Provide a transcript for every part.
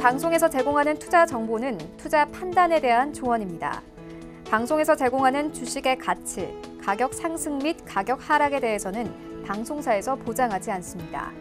방송에서 제공하는 투자 정보는 투자 판단에 대한 조언입니다. 방송에서 제공하는 주식의 가치, 가격 상승 및 가격 하락에 대해서는 방송사에서 보장하지 않습니다.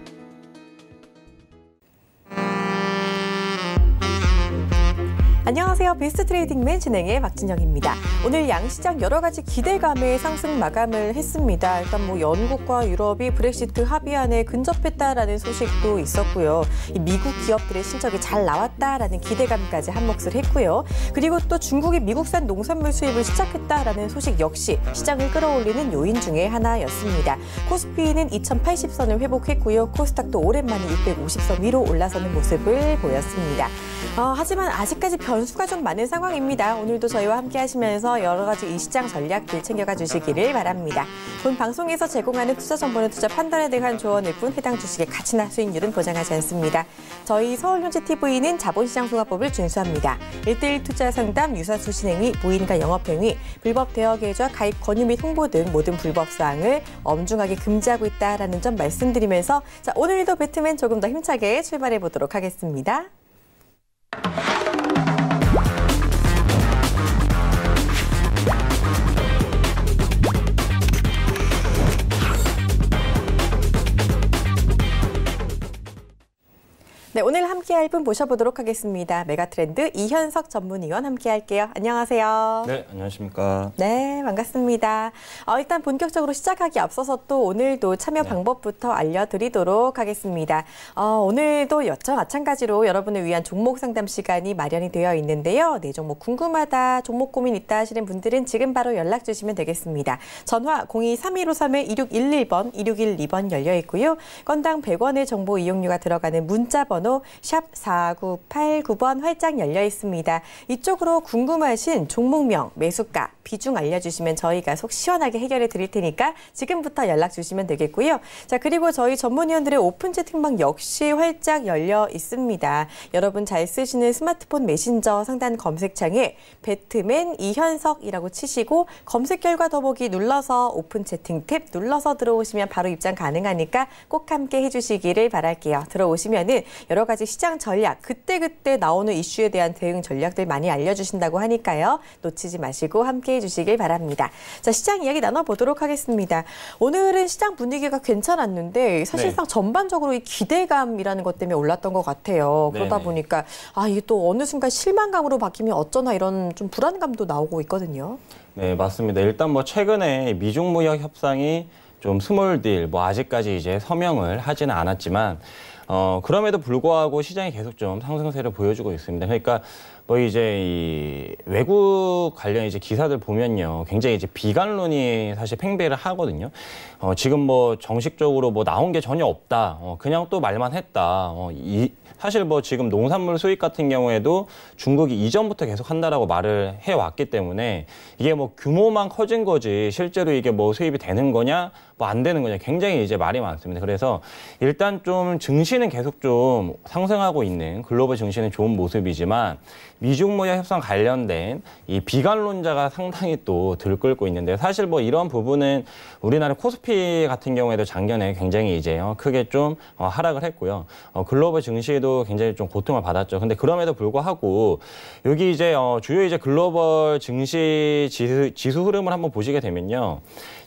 안녕하세요. 비스트 트레이딩맨 진행의 박진영입니다. 오늘 양시장 여러 가지 기대감에 상승 마감을 했습니다. 일단 영국과 유럽이 브렉시트 합의안에 근접했다라는 소식도 있었고요. 미국 기업들의 실적이 잘 나왔다라는 기대감까지 한몫을 했고요. 그리고 또 중국이 미국산 농산물 수입을 시작했다라는 소식 역시 시장을 끌어올리는 요인 중에 하나였습니다. 코스피는 2080선을 회복했고요. 코스닥도 오랜만에 650선 위로 올라서는 모습을 보였습니다. 하지만 아직까지 변수가 좀 많은 상황입니다. 오늘도 저희와 함께 하시면서 여러 가지 이 시장 전략들 챙겨가 주시기를 바랍니다. 본 방송에서 제공하는 투자 정보는 투자 판단에 대한 조언일 뿐 해당 주식의 가치나 수익률은 보장하지 않습니다. 저희 서울현지TV는 자본시장 종합법을 준수합니다. 1:1 투자 상담, 유사수 신행위, 무인가 영업행위, 불법 대여 계좌 가입 권유 및 홍보 등 모든 불법 사항을 엄중하게 금지하고 있다라는 점 말씀드리면서 오늘도 배트맨 조금 더 힘차게 출발해 보도록 하겠습니다. 네, 오늘 함께할 분 모셔보도록 하겠습니다. 메가트렌드 이현석 전문위원 함께할게요. 안녕하세요. 네, 안녕하십니까. 네, 반갑습니다. 일단 본격적으로 시작하기 앞서서 또 오늘도 참여 방법부터 알려드리도록 하겠습니다. 오늘도 여청 마찬가지로 여러분을 위한 종목 상담 시간이 마련이 되어 있는데요. 네, 종목 궁금하다, 종목 고민 있다 하시는 분들은 지금 바로 연락 주시면 되겠습니다. 전화 02-3253-2611번, 2612번 열려 있고요. 건당 100원의 정보 이용료가 들어가는 문자 번호 샵 4989번 활짝 열려 있습니다. 이쪽으로 궁금하신 종목명, 매수가, 비중 알려주시면 저희가 속 시원하게 해결해 드릴 테니까 지금부터 연락 주시면 되겠고요. 자, 그리고 저희 전문위원들의 오픈 채팅방 역시 활짝 열려 있습니다. 여러분 잘 쓰시는 스마트폰 메신저 상단 검색창에 배트맨 이현석이라고 치시고 검색 결과 더보기 눌러서 오픈 채팅 탭 눌러서 들어오시면 바로 입장 가능하니까 꼭 함께 해주시기를 바랄게요. 들어오시면은 여러 가지 시장 전략, 그때그때 나오는 이슈에 대한 대응 전략들 많이 알려주신다고 하니까요. 놓치지 마시고 함께 해주시길 바랍니다. 자, 시장 이야기 나눠보도록 하겠습니다. 오늘은 시장 분위기가 괜찮았는데 사실상 전반적으로 이 기대감이라는 것 때문에 올랐던 것 같아요. 그러다 보니까 이게 또 어느 순간 실망감으로 바뀌면 어쩌나 이런 좀 불안감도 나오고 있거든요. 네, 맞습니다. 일단 최근에 미중 무역 협상이 좀 스몰 딜, 아직까지 이제 서명을 하지는 않았지만 그럼에도 불구하고 시장이 계속 좀 상승세를 보여주고 있습니다. 그러니까 이제 이 외국 관련 이제 기사들 보면요, 굉장히 이제 비관론이 사실 팽배를 하거든요. 지금 정식적으로 나온 게 전혀 없다. 그냥 또 말만 했다. 사실 지금 농산물 수입 같은 경우에도 중국이 이전부터 계속 한다라고 말을 해왔기 때문에 이게 규모만 커진 거지 실제로 이게 수입이 되는 거냐 안 되는 거냐 굉장히 이제 말이 많습니다. 그래서 일단 좀 증시는 계속 좀 상승하고 있는 글로벌 증시는 좋은 모습이지만 미중 무역 협상 관련된 이 비관론자가 상당히 또 들끓고 있는데 사실 이런 부분은 우리나라 코스피 같은 경우에도 작년에 굉장히 이제 크게 좀 하락을 했고요. 글로벌 증시도 굉장히 좀 고통을 받았죠. 근데 그럼에도 불구하고 여기 이제 주요 이제 글로벌 증시 지수 흐름을 한번 보시게 되면요.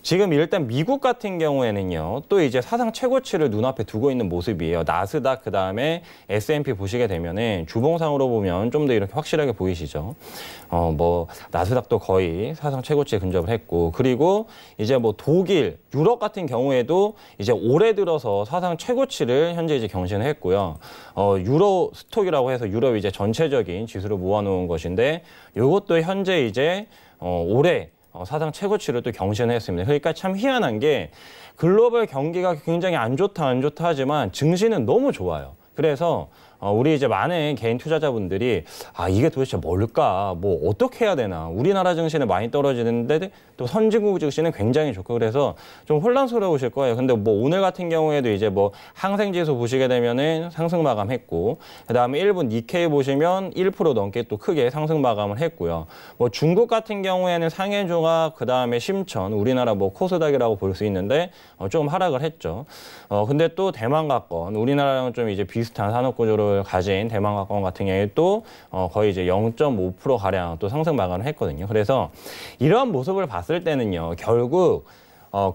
지금 일단 미국 같은 경우에는요, 또 이제 사상 최고치를 눈앞에 두고 있는 모습이에요. 나스닥, 그 다음에 S&P 보시게 되면은 주봉상으로 보면 좀 더 이렇게 확실하게 보이시죠. 나스닥도 거의 사상 최고치에 근접을 했고, 그리고 이제 독일, 유럽 같은 경우에도 이제 올해 들어서 사상 최고치를 현재 이제 경신을 했고요. 유로 스톡이라고 해서 유럽 이제 전체적인 지수를 모아놓은 것인데, 이것도 현재 이제 올해 사상 최고치를 또 경신했습니다. 그러니까 참 희한한 게 글로벌 경기가 굉장히 안 좋다 하지만 증시는 너무 좋아요. 그래서 우리 이제 많은 개인 투자자분들이 이게 도대체 뭘까? 어떻게 해야 되나? 우리나라 증시는 많이 떨어지는데 또 선진국 증시는 굉장히 좋고 그래서 좀 혼란스러우실 거예요. 근데 오늘 같은 경우에도 이제 항생지수 보시게 되면은 상승 마감했고 그다음에 일본 니케이 보시면 1% 넘게 또 크게 상승 마감을 했고요. 중국 같은 경우에는 상해종합 그다음에 심천 우리나라 코스닥이라고 볼 수 있는데 조금 하락을 했죠. 근데 또 대만 같건 우리나라랑 좀 이제 비슷한 산업 구조로 지수를 가진 대만과학원 같은 경우에 또 거의 이제 0.5% 가량 또 상승 마감을 했거든요. 그래서 이런 모습을 봤을 때는요, 결국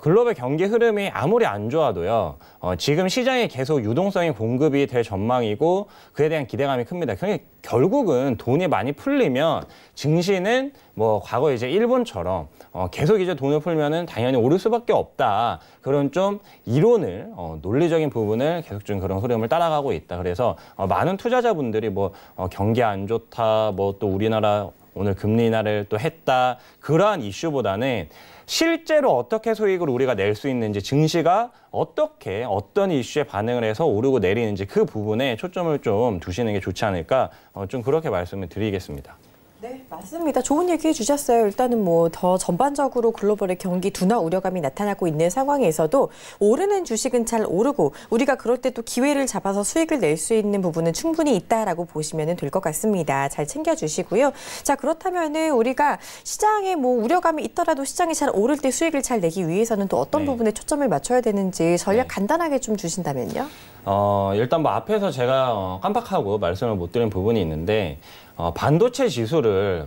글로벌 경기 흐름이 아무리 안 좋아도요, 지금 시장에 계속 유동성이 공급이 될 전망이고 그에 대한 기대감이 큽니다. 결국은 돈이 많이 풀리면 증시는 뭐 과거 이제 일본처럼 계속 이제 돈을 풀면은 당연히 오를 수밖에 없다. 그런 좀 이론을 논리적인 부분을 계속 좀 그런 흐름을 따라가고 있다. 그래서 많은 투자자분들이 뭐 경기 안 좋다, 뭐 또 우리나라 오늘 금리 인하를 또 했다. 그러한 이슈보다는 실제로 어떻게 수익을 우리가 낼 수 있는지, 증시가 어떻게 어떤 이슈에 반응을 해서 오르고 내리는지 그 부분에 초점을 좀 두시는 게 좋지 않을까, 좀 그렇게 말씀을 드리겠습니다. 네, 맞습니다. 좋은 얘기 해주셨어요. 일단은 뭐 더 전반적으로 글로벌의 경기 둔화 우려감이 나타나고 있는 상황에서도 오르는 주식은 잘 오르고 우리가 그럴 때 또 기회를 잡아서 수익을 낼 수 있는 부분은 충분히 있다라고 보시면 될 것 같습니다. 잘 챙겨주시고요. 자, 그렇다면은 우리가 시장에 뭐 우려감이 있더라도 시장이 잘 오를 때 수익을 잘 내기 위해서는 또 어떤 부분에 초점을 맞춰야 되는지 전략 간단하게 좀 주신다면요. 일단 뭐 앞에서 제가 깜빡하고 말씀을 못 드린 부분이 있는데, 반도체 지수를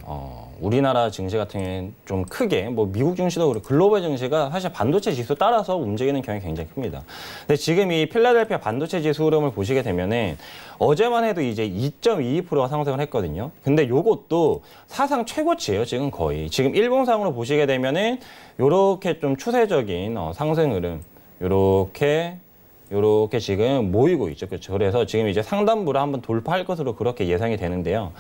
우리나라 증시 같은 경우에는 좀 크게, 뭐 미국 증시도 그렇고 글로벌 증시가 사실 반도체 지수 따라서 움직이는 경향이 굉장히 큽니다. 근데 지금 이 필라델피아 반도체 지수 흐름을 보시게 되면은 어제만 해도 이제 2.22%가 상승을 했거든요. 근데 요것도 사상 최고치예요. 지금 거의. 지금 일봉상으로 보시게 되면은 요렇게 좀 추세적인 상승 흐름, 요렇게 지금 모이고 있죠. 그렇죠. 그래서 지금 이제 상단부를 한번 돌파할 것으로 그렇게 예상이 되는데요.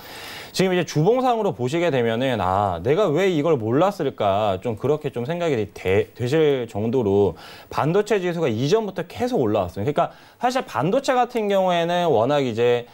지금 이제 주봉상으로 보시게 되면은, 내가 왜 이걸 몰랐을까, 좀 그렇게 좀 생각이 되실 정도로 반도체 지수가 이전부터 계속 올라왔어요. 그러니까 사실 반도체 같은 경우에는 워낙 이제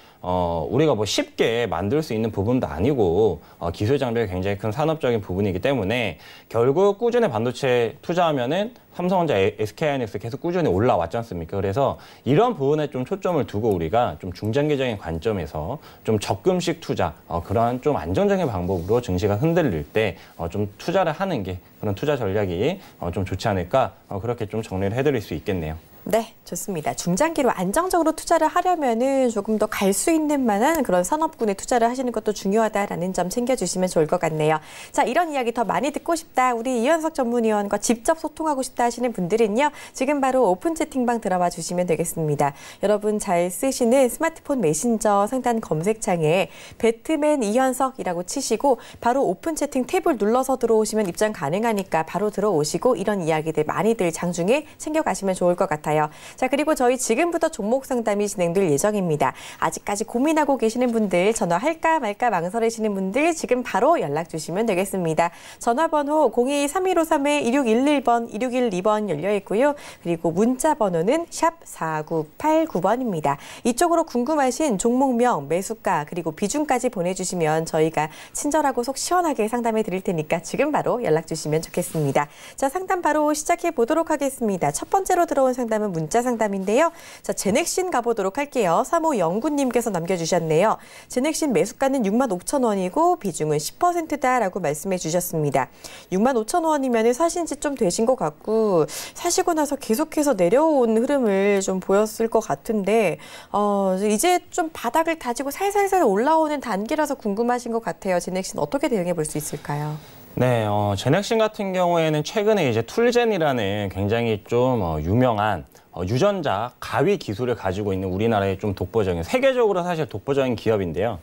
우리가 뭐 쉽게 만들 수 있는 부분도 아니고 기술 장벽이 굉장히 큰 산업적인 부분이기 때문에 결국 꾸준히 반도체 투자하면은 삼성전자, SK하이닉스 계속 꾸준히 올라왔지 않습니까? 그래서 이런 부분에 좀 초점을 두고 우리가 좀 중장기적인 관점에서 좀 적금식 투자, 그러한 좀 안정적인 방법으로 증시가 흔들릴 때 좀 투자를 하는 게, 그런 투자 전략이 좀 좋지 않을까, 그렇게 좀 정리를 해드릴 수 있겠네요. 네, 좋습니다. 중장기로 안정적으로 투자를 하려면은 조금 더 갈 수 있는 만한 그런 산업군에 투자를 하시는 것도 중요하다라는 점 챙겨주시면 좋을 것 같네요. 자, 이런 이야기 더 많이 듣고 싶다, 우리 이현석 전문위원과 직접 소통하고 싶다 하시는 분들은요, 지금 바로 오픈 채팅방 들어와 주시면 되겠습니다. 여러분 잘 쓰시는 스마트폰 메신저 상단 검색창에 배트맨 이현석이라고 치시고 바로 오픈 채팅 탭을 눌러서 들어오시면 입장 가능하니까 바로 들어오시고 이런 이야기들 많이들 장중에 챙겨가시면 좋을 것 같아요. 자, 그리고 저희 지금부터 종목 상담이 진행될 예정입니다. 아직까지 고민하고 계시는 분들, 전화할까 말까 망설이시는 분들 지금 바로 연락 주시면 되겠습니다. 전화번호 02-3153-2611번, 2612번 열려 있고요. 그리고 문자 번호는 샵 4989번입니다. 이쪽으로 궁금하신 종목명, 매수가, 그리고 비중까지 보내주시면 저희가 친절하고 속 시원하게 상담해 드릴 테니까 지금 바로 연락 주시면 좋겠습니다. 자, 상담 바로 시작해 보도록 하겠습니다. 첫 번째로 들어온 상담은 문자 상담인데요. 자, 제넥신 가보도록 할게요. 3509님께서 남겨주셨네요. 제넥신 매수가는 65,000원이고 비중은 10%다라고 말씀해 주셨습니다. 65,000원이면 사신 지 좀 되신 것 같고 사시고 나서 계속해서 내려온 흐름을 좀 보였을 것 같은데 이제 좀 바닥을 다지고 살살살 올라오는 단계라서 궁금하신 것 같아요. 제넥신 어떻게 대응해 볼 수 있을까요? 네, 제넥신 같은 경우에는 최근에 이제 툴젠이라는 굉장히 좀 유명한 유전자 가위 기술을 가지고 있는 우리나라의 좀 독보적인, 세계적으로 사실 독보적인 기업인데요.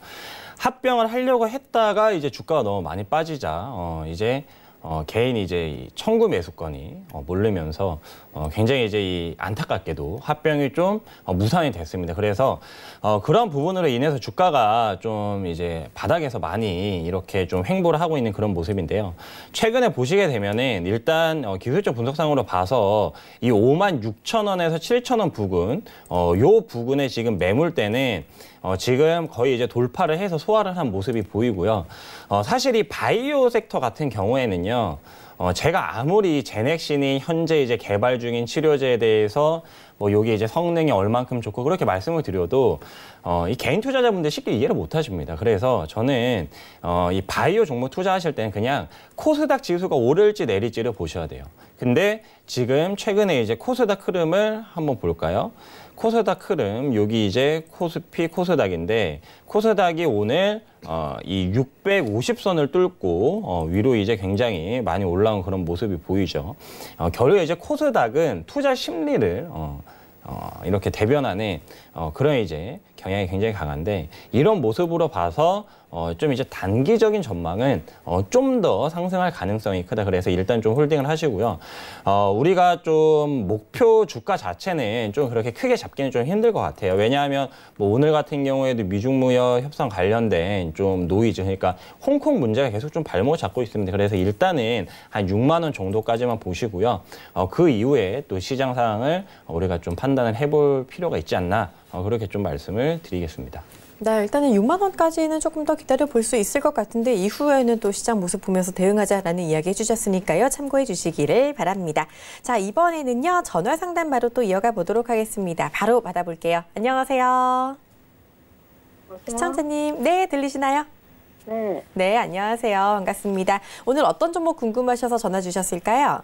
합병을 하려고 했다가 이제 주가가 너무 많이 빠지자 개인이 이제 이 청구 매수권이 몰리면서 굉장히 이제 이 안타깝게도 합병이 좀 무산이 됐습니다. 그래서 그런 부분으로 인해서 주가가 좀 이제 바닥에서 많이 이렇게 좀 횡보를 하고 있는 그런 모습인데요. 최근에 보시게 되면은 일단 기술적 분석상으로 봐서 이 56,000원에서 7,000원 부근, 요 부근에 지금 매물대는 지금 거의 이제 돌파를 해서 소화를 한 모습이 보이고요. 사실 이 바이오 섹터 같은 경우에는요, 제가 아무리 제넥신이 현재 이제 개발 중인 치료제에 대해서 뭐 여기 이제 성능이 얼만큼 좋고 그렇게 말씀을 드려도 이 개인 투자자분들 쉽게 이해를 못 하십니다. 그래서 저는 이 바이오 종목 투자하실 때는 그냥 코스닥 지수가 오를지 내릴지를 보셔야 돼요. 근데 지금 최근에 이제 코스닥 흐름을 한번 볼까요? 코스닥 흐름, 여기 이제 코스피, 코스닥인데 코스닥이 오늘 이 650선을 뚫고 위로 이제 굉장히 많이 올라온 그런 모습이 보이죠. 결국에 이제 코스닥은 투자 심리를 이렇게 대변하는 그런 이제 경향이 굉장히 강한데 이런 모습으로 봐서 좀 이제 단기적인 전망은 좀 더 상승할 가능성이 크다. 그래서 일단 좀 홀딩을 하시고요. 우리가 좀 목표 주가 자체는 좀 그렇게 크게 잡기는 좀 힘들 것 같아요. 왜냐하면 뭐 오늘 같은 경우에도 미중무역 협상 관련된 좀 노이즈, 그러니까 홍콩 문제가 계속 좀 발목을 잡고 있습니다. 그래서 일단은 한 6만 원 정도까지만 보시고요. 그 이후에 또 시장 상황을 우리가 좀 판단을 해볼 필요가 있지 않나. 그렇게 좀 말씀을 드리겠습니다. 네, 일단은 6만 원까지는 조금 더 기다려 볼 수 있을 것 같은데 이후에는 또 시장 모습 보면서 대응하자라는 이야기 해주셨으니까요. 참고해 주시기를 바랍니다. 자, 이번에는요. 전화 상담 바로 또 이어가 보도록 하겠습니다. 바로 받아볼게요. 안녕하세요. 시청자님, 네, 들리시나요? 네, 네, 안녕하세요. 반갑습니다. 오늘 어떤 종목 궁금하셔서 전화 주셨을까요?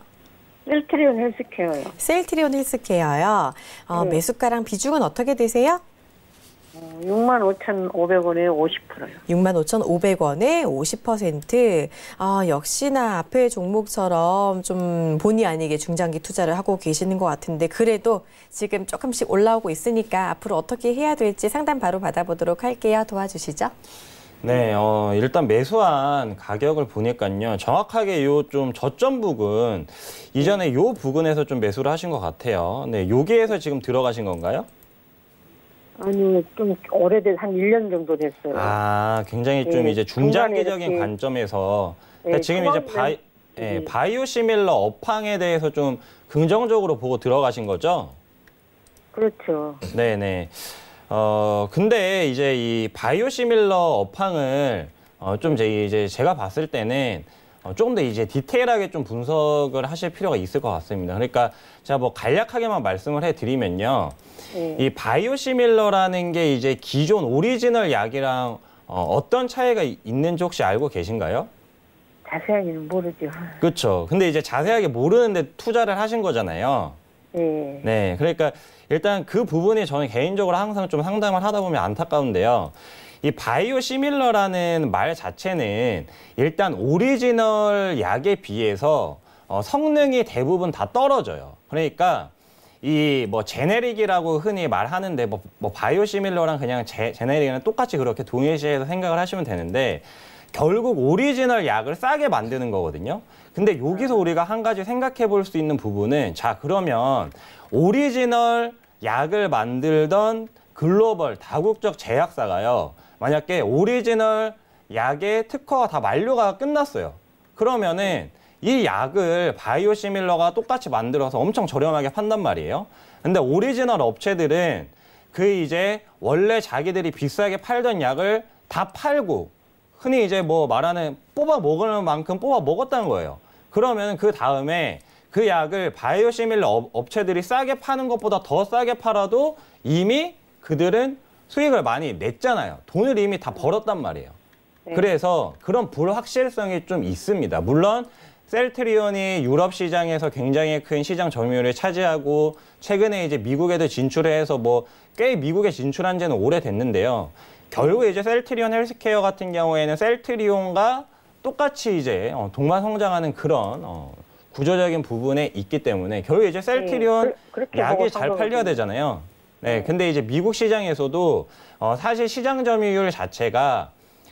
셀트리온 헬스케어요. 셀트리온 헬스케어요. 네. 매수가랑 비중은 어떻게 되세요? 65,500원에 50%요. 65,500원에 50%. 역시나 앞의 종목처럼 좀 본의 아니게 중장기 투자를 하고 계시는 것 같은데 그래도 지금 조금씩 올라오고 있으니까 앞으로 어떻게 해야 될지 상담 바로 받아보도록 할게요. 도와주시죠. 네, 일단 매수한 가격을 보니까요. 정확하게 요 좀 저점 부근, 이전에 요 부근에서 좀 매수를 하신 것 같아요. 네, 여기에서 지금 들어가신 건가요? 아니, 좀 오래된 한 1년 정도 됐어요. 아, 굉장히 좀 네, 이제 중장기적인 중간에 관점에서 그러니까 네, 지금 이제 바이오 시밀러 업황에 대해서 좀 긍정적으로 보고 들어가신 거죠? 그렇죠. 네네. 근데 이제 이 바이오 시밀러 업황을 좀 이제 제가 봤을 때는 조금 더 이제 디테일하게 좀 분석을 하실 필요가 있을 것 같습니다. 그러니까 제가 뭐 간략하게만 말씀을 해드리면요. 네. 이 바이오 시밀러라는 게 이제 기존 오리지널 약이랑 어떤 차이가 있는지 혹시 알고 계신가요? 자세하게는 모르죠. 그렇죠. 근데 이제 자세하게 모르는데 투자를 하신 거잖아요. 네. 네, 그러니까 일단 그 부분이 저는 개인적으로 항상 좀 상담을 하다 보면 안타까운데요. 이 바이오 시밀러라는 말 자체는 일단 오리지널 약에 비해서 성능이 대부분 다 떨어져요. 그러니까 이 뭐 제네릭이라고 흔히 말하는데 뭐 바이오 시밀러랑 그냥 제네릭은 똑같이 그렇게 동일시해서 생각을 하시면 되는데 결국 오리지널 약을 싸게 만드는 거거든요. 근데 여기서 우리가 한 가지 생각해 볼 수 있는 부분은 자, 그러면 오리지널 약을 만들던 글로벌 다국적 제약사가요. 만약에 오리지널 약의 특허가 다 만료가 끝났어요. 그러면은 이 약을 바이오 시밀러가 똑같이 만들어서 엄청 저렴하게 판단 말이에요. 근데 오리지널 업체들은 그 이제 원래 자기들이 비싸게 팔던 약을 다 팔고 흔히 이제 뭐 말하는 뽑아 먹을 만큼 뽑아 먹었다는 거예요. 그러면 그 다음에 그 약을 바이오 시밀러 업체들이 싸게 파는 것보다 더 싸게 팔아도 이미 그들은 수익을 많이 냈잖아요. 돈을 이미 다 벌었단 말이에요. 네. 그래서 그런 불확실성이 좀 있습니다. 물론 셀트리온이 유럽 시장에서 굉장히 큰 시장 점유율을 차지하고 최근에 이제 미국에도 진출해서 뭐 꽤 미국에 진출한 지는 오래됐는데요. 결국에 이제 셀트리온 헬스케어 같은 경우에는 셀트리온과 똑같이 이제 동반 성장하는 그런 구조적인 부분에 있기 때문에 결국에 이제 셀트리온 그렇게 약이 보고 잘 팔려야 되잖아요. 네, 네. 근데 이제 미국 시장에서도 사실 시장 점유율 자체가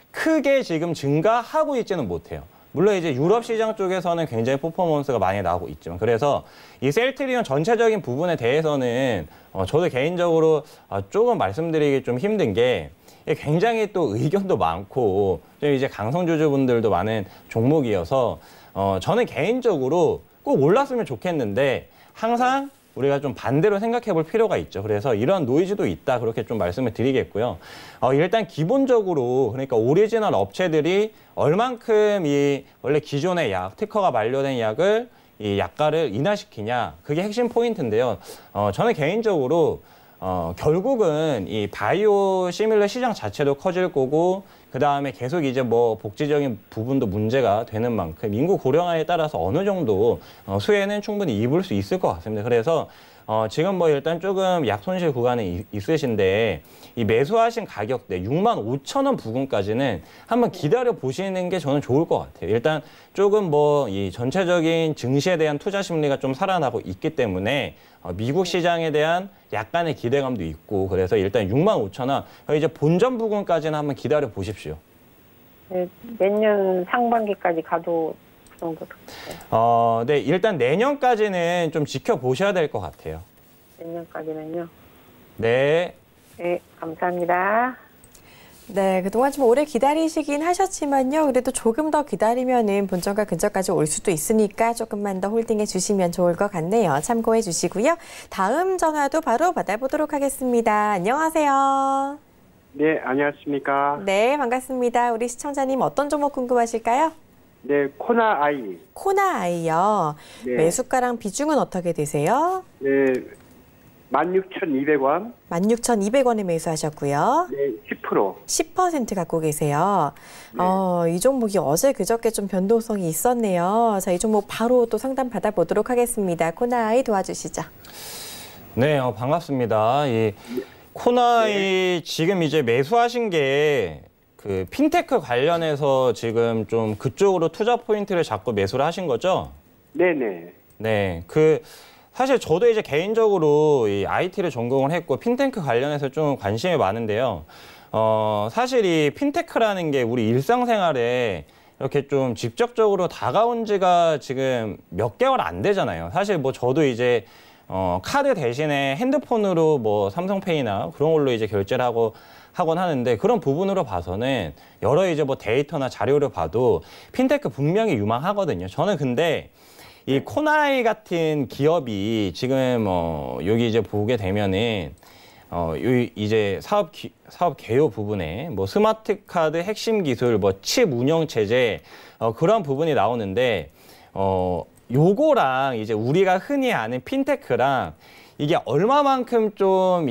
크게 지금 증가하고 있지는 못해요. 물론 이제 유럽 시장 쪽에서는 굉장히 퍼포먼스가 많이 나오고 있지만 그래서 이 셀트리온 전체적인 부분에 대해서는 저도 개인적으로 조금 말씀드리기 좀 힘든 게 굉장히 또 의견도 많고 좀 이제 강성주주분들도 많은 종목이어서 저는 개인적으로 꼭 올랐으면 좋겠는데 항상 우리가 좀 반대로 생각해 볼 필요가 있죠. 그래서 이런 노이즈도 있다. 그렇게 좀 말씀을 드리겠고요. 일단 기본적으로 그러니까 오리지널 업체들이 얼만큼 이 원래 기존의 약, 특허가 만료된 약을 이 약가를 인하시키냐. 그게 핵심 포인트인데요. 저는 개인적으로 결국은 이 바이오 시밀러 시장 자체도 커질 거고 그다음에 계속 이제 뭐 복지적인 부분도 문제가 되는 만큼 인구 고령화에 따라서 어느 정도 수혜는 충분히 입을 수 있을 것 같습니다. 그래서 지금 뭐 일단 조금 약손실 구간에 있으신데 이 매수하신 가격대 65,000원 부근까지는 한번 기다려 보시는 게 저는 좋을 것 같아요. 일단 조금 뭐 이 전체적인 증시에 대한 투자 심리가 좀 살아나고 있기 때문에 미국 시장에 대한 약간의 기대감도 있고 그래서 일단 65,000원 이제 본전 부근까지는 한번 기다려 보십시오. 네, 내년 상반기까지 가도 그 정도. 네, 일단 내년까지는 좀 지켜보셔야 될 것 같아요. 내년까지는요. 네. 네, 감사합니다. 네, 그동안 좀 오래 기다리시긴 하셨지만요. 그래도 조금 더 기다리면은 본전가 근처까지 올 수도 있으니까 조금만 더 홀딩해 주시면 좋을 것 같네요. 참고해 주시고요. 다음 전화도 바로 받아보도록 하겠습니다. 안녕하세요. 네, 안녕하십니까. 네, 반갑습니다. 우리 시청자님 어떤 종목 궁금하실까요? 네, 코나아이. 코나아이요. 네. 매수가랑 비중은 어떻게 되세요? 네, 16,200원. 16,200원에 매수하셨고요. 네, 10%. 10% 갖고 계세요. 네. 이 종목이 어제 그저께 좀 변동성이 있었네요. 자, 이 종목 바로 또 상담 받아보도록 하겠습니다. 코나아이 도와주시죠. 네, 반갑습니다. 이 코나이 네. 지금 이제 매수하신 게 그 핀테크 관련해서 지금 좀 그쪽으로 투자 포인트를 잡고 매수를 하신 거죠? 네네. 네, 사실 저도 이제 개인적으로 이 IT를 전공을 했고 핀테크 관련해서 좀 관심이 많은데요. 사실 이 핀테크라는 게 우리 일상생활에 이렇게 좀 직접적으로 다가온 지가 지금 몇 개월 안 되잖아요. 사실 뭐 저도 이제 카드 대신에 핸드폰으로 뭐 삼성페이나 그런 걸로 이제 결제를 하곤 하는데 그런 부분으로 봐서는 여러 이제 뭐 데이터나 자료를 봐도 핀테크 분명히 유망하거든요. 저는 근데 이 코나이 같은 기업이 지금 여기 이제 보게 되면은 이제 사업 개요 부분에 뭐 스마트 카드 핵심 기술, 뭐 칩 운영 체제 그런 부분이 나오는데 요거랑 이제 우리가 흔히 아는 핀테크랑 이게 얼마만큼 좀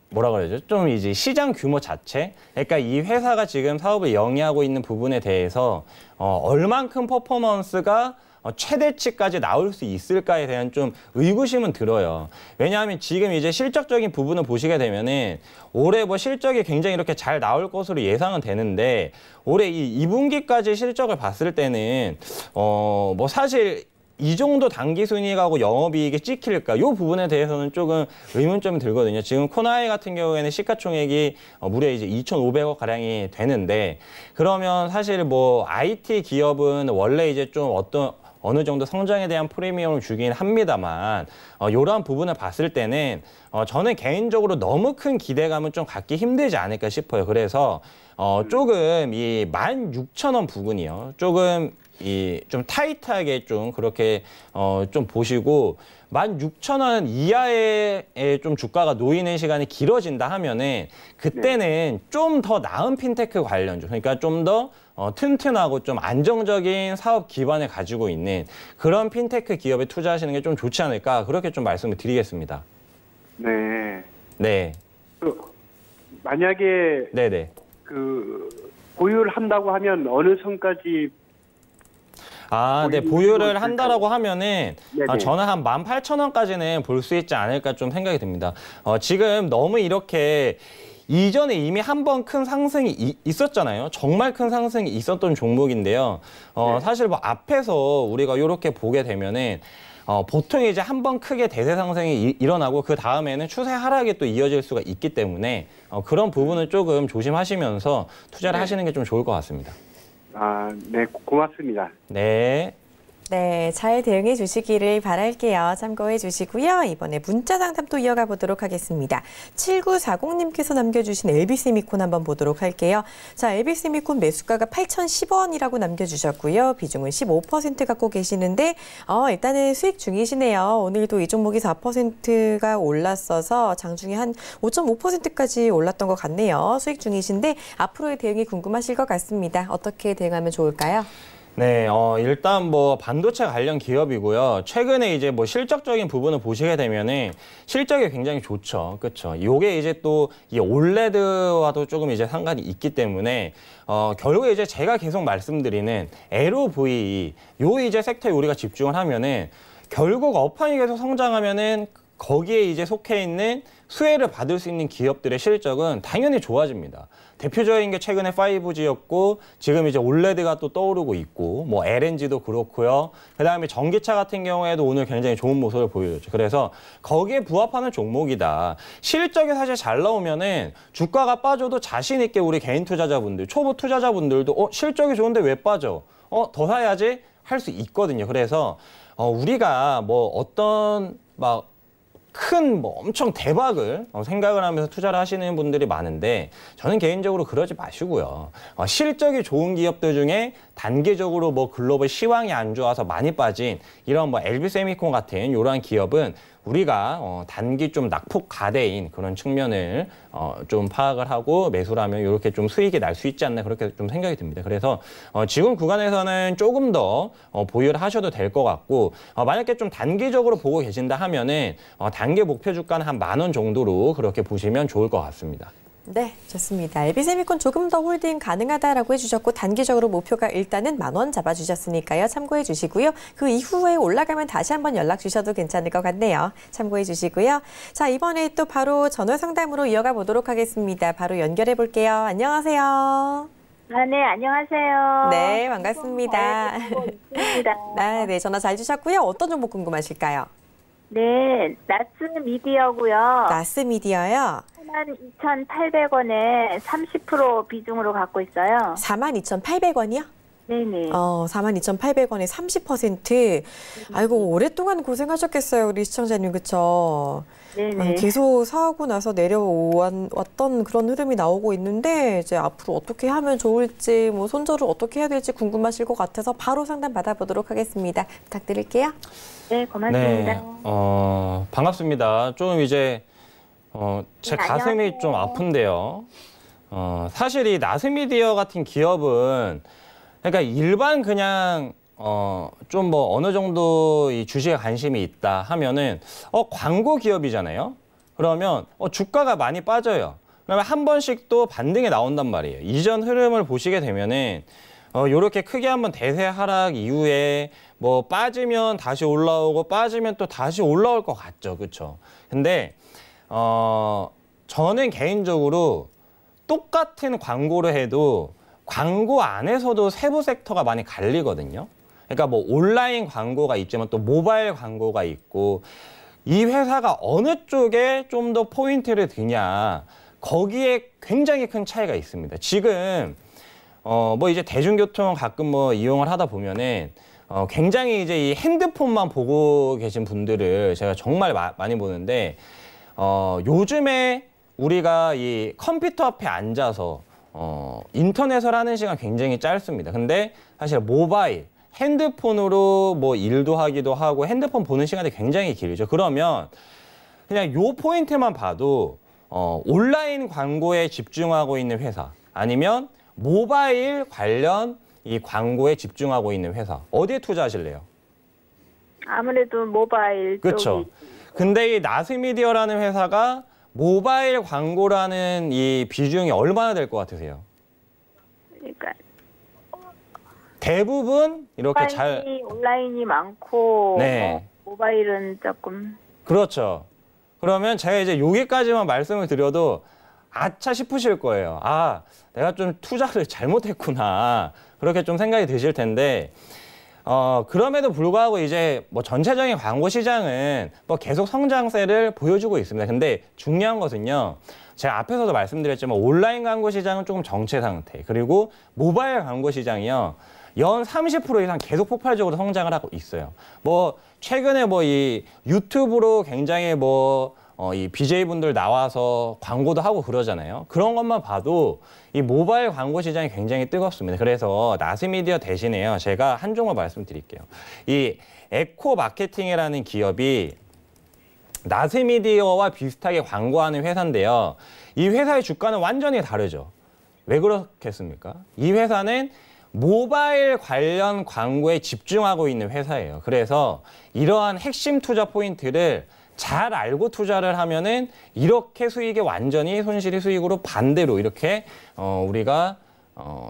뭐라 그러죠? 좀 이제 시장 규모 자체? 그러니까 이 회사가 지금 사업을 영위하고 있는 부분에 대해서 얼만큼 퍼포먼스가 최대치까지 나올 수 있을까에 대한 좀 의구심은 들어요. 왜냐하면 지금 이제 실적적인 부분을 보시게 되면은 올해 뭐 실적이 굉장히 이렇게 잘 나올 것으로 예상은 되는데 올해 이 2분기까지 실적을 봤을 때는 뭐 사실 이 정도 단기 순이익하고 영업이익이 찍힐까? 이 부분에 대해서는 조금 의문점이 들거든요. 지금 코나이 같은 경우에는 시가총액이 무려 이제 2,500억 가량이 되는데 그러면 사실 뭐 IT 기업은 원래 이제 좀 어느 정도 성장에 대한 프리미엄을 주긴 합니다만 이러한 부분을 봤을 때는 저는 개인적으로 너무 큰 기대감은 좀 갖기 힘들지 않을까 싶어요. 그래서 조금 이 16,000원 부근이요. 조금 좀 타이트하게 좀 그렇게 좀 보시고 16,000원 이하의 좀 주가가 놓이는 시간이 길어진다 하면은 그때는 좀 더 나은 핀테크 관련주, 그러니까 좀 더 튼튼하고 좀 안정적인 사업 기반을 가지고 있는 그런 핀테크 기업에 투자하시는 게 좀 좋지 않을까 그렇게 좀 말씀을 드리겠습니다. 네. 네. 만약에 네네. 보유를 한다고 하면 어느 선까지 네, 보유를 한다라고 하면은 네네. 저는 한 18,000원까지는 볼 수 있지 않을까 좀 생각이 듭니다. 지금 너무 이렇게 이전에 이미 한 번 큰 상승이 있었잖아요. 정말 큰 상승이 있었던 종목인데요. 네. 사실 뭐 앞에서 우리가 이렇게 보게 되면은 보통 이제 한 번 크게 대세 상승이 일어나고 그 다음에는 추세 하락이 또 이어질 수가 있기 때문에 그런 부분을 조금 조심하시면서 투자를 하시는 게 좀 좋을 것 같습니다. 네, 고맙습니다. 네. 네, 잘 대응해 주시기를 바랄게요. 참고해 주시고요. 이번에 문자 상담 또 이어가 보도록 하겠습니다. 7940님께서 남겨주신 엘비세미콘 한번 보도록 할게요. 자, 엘비세미콘 매수가가 8,010원이라고 남겨주셨고요. 비중은 15% 갖고 계시는데 일단은 수익 중이시네요. 오늘도 이 종목이 4%가 올랐어서 장중에 한 5.5%까지 올랐던 것 같네요. 수익 중이신데 앞으로의 대응이 궁금하실 것 같습니다. 어떻게 대응하면 좋을까요? 네, 일단 뭐 반도체 관련 기업이고요. 최근에 이제 뭐 실적적인 부분을 보시게 되면은 실적이 굉장히 좋죠. 그렇죠. 요게 이제 또 이 올레드와도 조금 이제 상관이 있기 때문에 결국에 이제 제가 계속 말씀드리는 LOVE 요 이제 섹터에 우리가 집중을 하면은 결국 업황이 계속 성장하면은 거기에 이제 속해 있는 수혜를 받을 수 있는 기업들의 실적은 당연히 좋아집니다. 대표적인 게 최근에 5G였고 지금 이제 올레드가 또 떠오르고 있고 뭐 LNG도 그렇고요. 그다음에 전기차 같은 경우에도 오늘 굉장히 좋은 모습을 보여줬죠. 그래서 거기에 부합하는 종목이다. 실적이 사실 잘 나오면은 주가가 빠져도 자신 있게 우리 개인 투자자분들, 초보 투자자분들도 실적이 좋은데 왜 빠져? 더 사야지 할 수 있거든요. 그래서 우리가 뭐 어떤 막 큰 뭐 엄청 대박을 생각을 하면서 투자를 하시는 분들이 많은데 저는 개인적으로 그러지 마시고요. 실적이 좋은 기업들 중에 단기적으로 뭐 글로벌 시황이 안 좋아서 많이 빠진 이런 뭐 LB세미콘 같은 이러한 기업은 우리가 단기 좀 낙폭 가대인 그런 측면을 좀 파악을 하고 매수를 하면 이렇게 좀 수익이 날 수 있지 않나 그렇게 좀 생각이 듭니다. 그래서 지금 구간에서는 조금 더 보유를 하셔도 될 것 같고 만약에 좀 단기적으로 보고 계신다 하면은 단기 목표 주가는 한 10,000원 정도로 그렇게 보시면 좋을 것 같습니다. 네, 좋습니다. LB세미콘 조금 더 홀딩 가능하다라고 해주셨고 단기적으로 목표가 일단은 10,000원 잡아주셨으니까요. 참고해 주시고요. 그 이후에 올라가면 다시 한번 연락 주셔도 괜찮을 것 같네요. 참고해 주시고요. 자, 이번에 또 바로 전화 상담으로 이어가 보도록 하겠습니다. 바로 연결해 볼게요. 안녕하세요. 아, 네, 안녕하세요. 네, 반갑습니다. 네, 네, 전화 잘 주셨고요. 어떤 종목 궁금하실까요? 네, 나스 미디어고요. 나스미디어요. 42,800원에 30% 비중으로 갖고 있어요. 42,800원이요? 네네. 42,800원에 30%. 아이고, 오랫동안 고생하셨겠어요, 우리 시청자님, 그쵸? 네네. 계속 사고 나서 내려왔던 그런 흐름이 나오고 있는데, 이제 앞으로 어떻게 하면 좋을지, 뭐, 손절을 어떻게 해야 될지 궁금하실 것 같아서 바로 상담 받아보도록 하겠습니다. 부탁드릴게요. 네, 고맙습니다. 네, 반갑습니다. 좀 이제 제 네, 가슴이 안녕하세요. 좀 아픈데요. 사실 이 나스미디어 같은 기업은 그러니까 일반 그냥 좀 뭐 어느 정도 이 주식에 관심이 있다 하면은 광고 기업이잖아요. 그러면 주가가 많이 빠져요. 그러면 한 번씩 또 반등이 나온단 말이에요. 이전 흐름을 보시게 되면은 요렇게 크게 한번 대세 하락 이후에 뭐 빠지면 다시 올라오고 빠지면 또 다시 올라올 것 같죠. 그렇죠? 근데 저는 개인적으로 똑같은 광고를 해도 광고 안에서도 세부 섹터가 많이 갈리거든요. 그러니까 뭐 온라인 광고가 있지만 또 모바일 광고가 있고 이 회사가 어느 쪽에 좀 더 포인트를 드냐 거기에 굉장히 큰 차이가 있습니다. 지금 뭐 이제 대중교통 가끔 뭐 이용을 하다 보면은 굉장히 이제 이 핸드폰만 보고 계신 분들을 제가 정말 많이 보는데 요즘에 우리가 이 컴퓨터 앞에 앉아서 인터넷을 하는 시간 굉장히 짧습니다. 근데 사실 모바일, 핸드폰으로 뭐 일도 하기도 하고 핸드폰 보는 시간이 굉장히 길죠. 그러면 그냥 요 포인트만 봐도 온라인 광고에 집중하고 있는 회사 아니면 모바일 관련 이 광고에 집중하고 있는 회사 어디에 투자하실래요? 아무래도 모바일 그렇죠. 쪽이. 근데 이 나스미디어라는 회사가 모바일 광고라는 이 비중이 얼마나 될 것 같으세요? 그러니까 대부분 이렇게 온라인이 많고 네. 모바일은 조금. 그렇죠. 그러면 제가 이제 여기까지만 말씀을 드려도 아차 싶으실 거예요. 아, 내가 좀 투자를 잘못했구나. 그렇게 좀 생각이 드실 텐데 그럼에도 불구하고 이제 뭐 전체적인 광고 시장은 뭐 계속 성장세를 보여주고 있습니다. 근데 중요한 것은요. 제가 앞에서도 말씀드렸지만 온라인 광고 시장은 조금 정체 상태. 그리고 모바일 광고 시장이요. 연 30% 이상 계속 폭발적으로 성장을 하고 있어요. 뭐 최근에 뭐 이 유튜브로 굉장히 뭐 이 BJ분들 나와서 광고도 하고 그러잖아요. 그런 것만 봐도 이 모바일 광고 시장이 굉장히 뜨겁습니다. 그래서 나스미디어 대신에요. 제가 한 종목 말씀드릴게요. 이 에코 마케팅이라는 기업이 나스미디어와 비슷하게 광고하는 회사인데요. 이 회사의 주가는 완전히 다르죠. 왜 그렇겠습니까? 이 회사는 모바일 관련 광고에 집중하고 있는 회사예요. 그래서 이러한 핵심 투자 포인트를 잘 알고 투자를 하면은 이렇게 수익이 완전히 손실이 수익으로 반대로 이렇게 우리가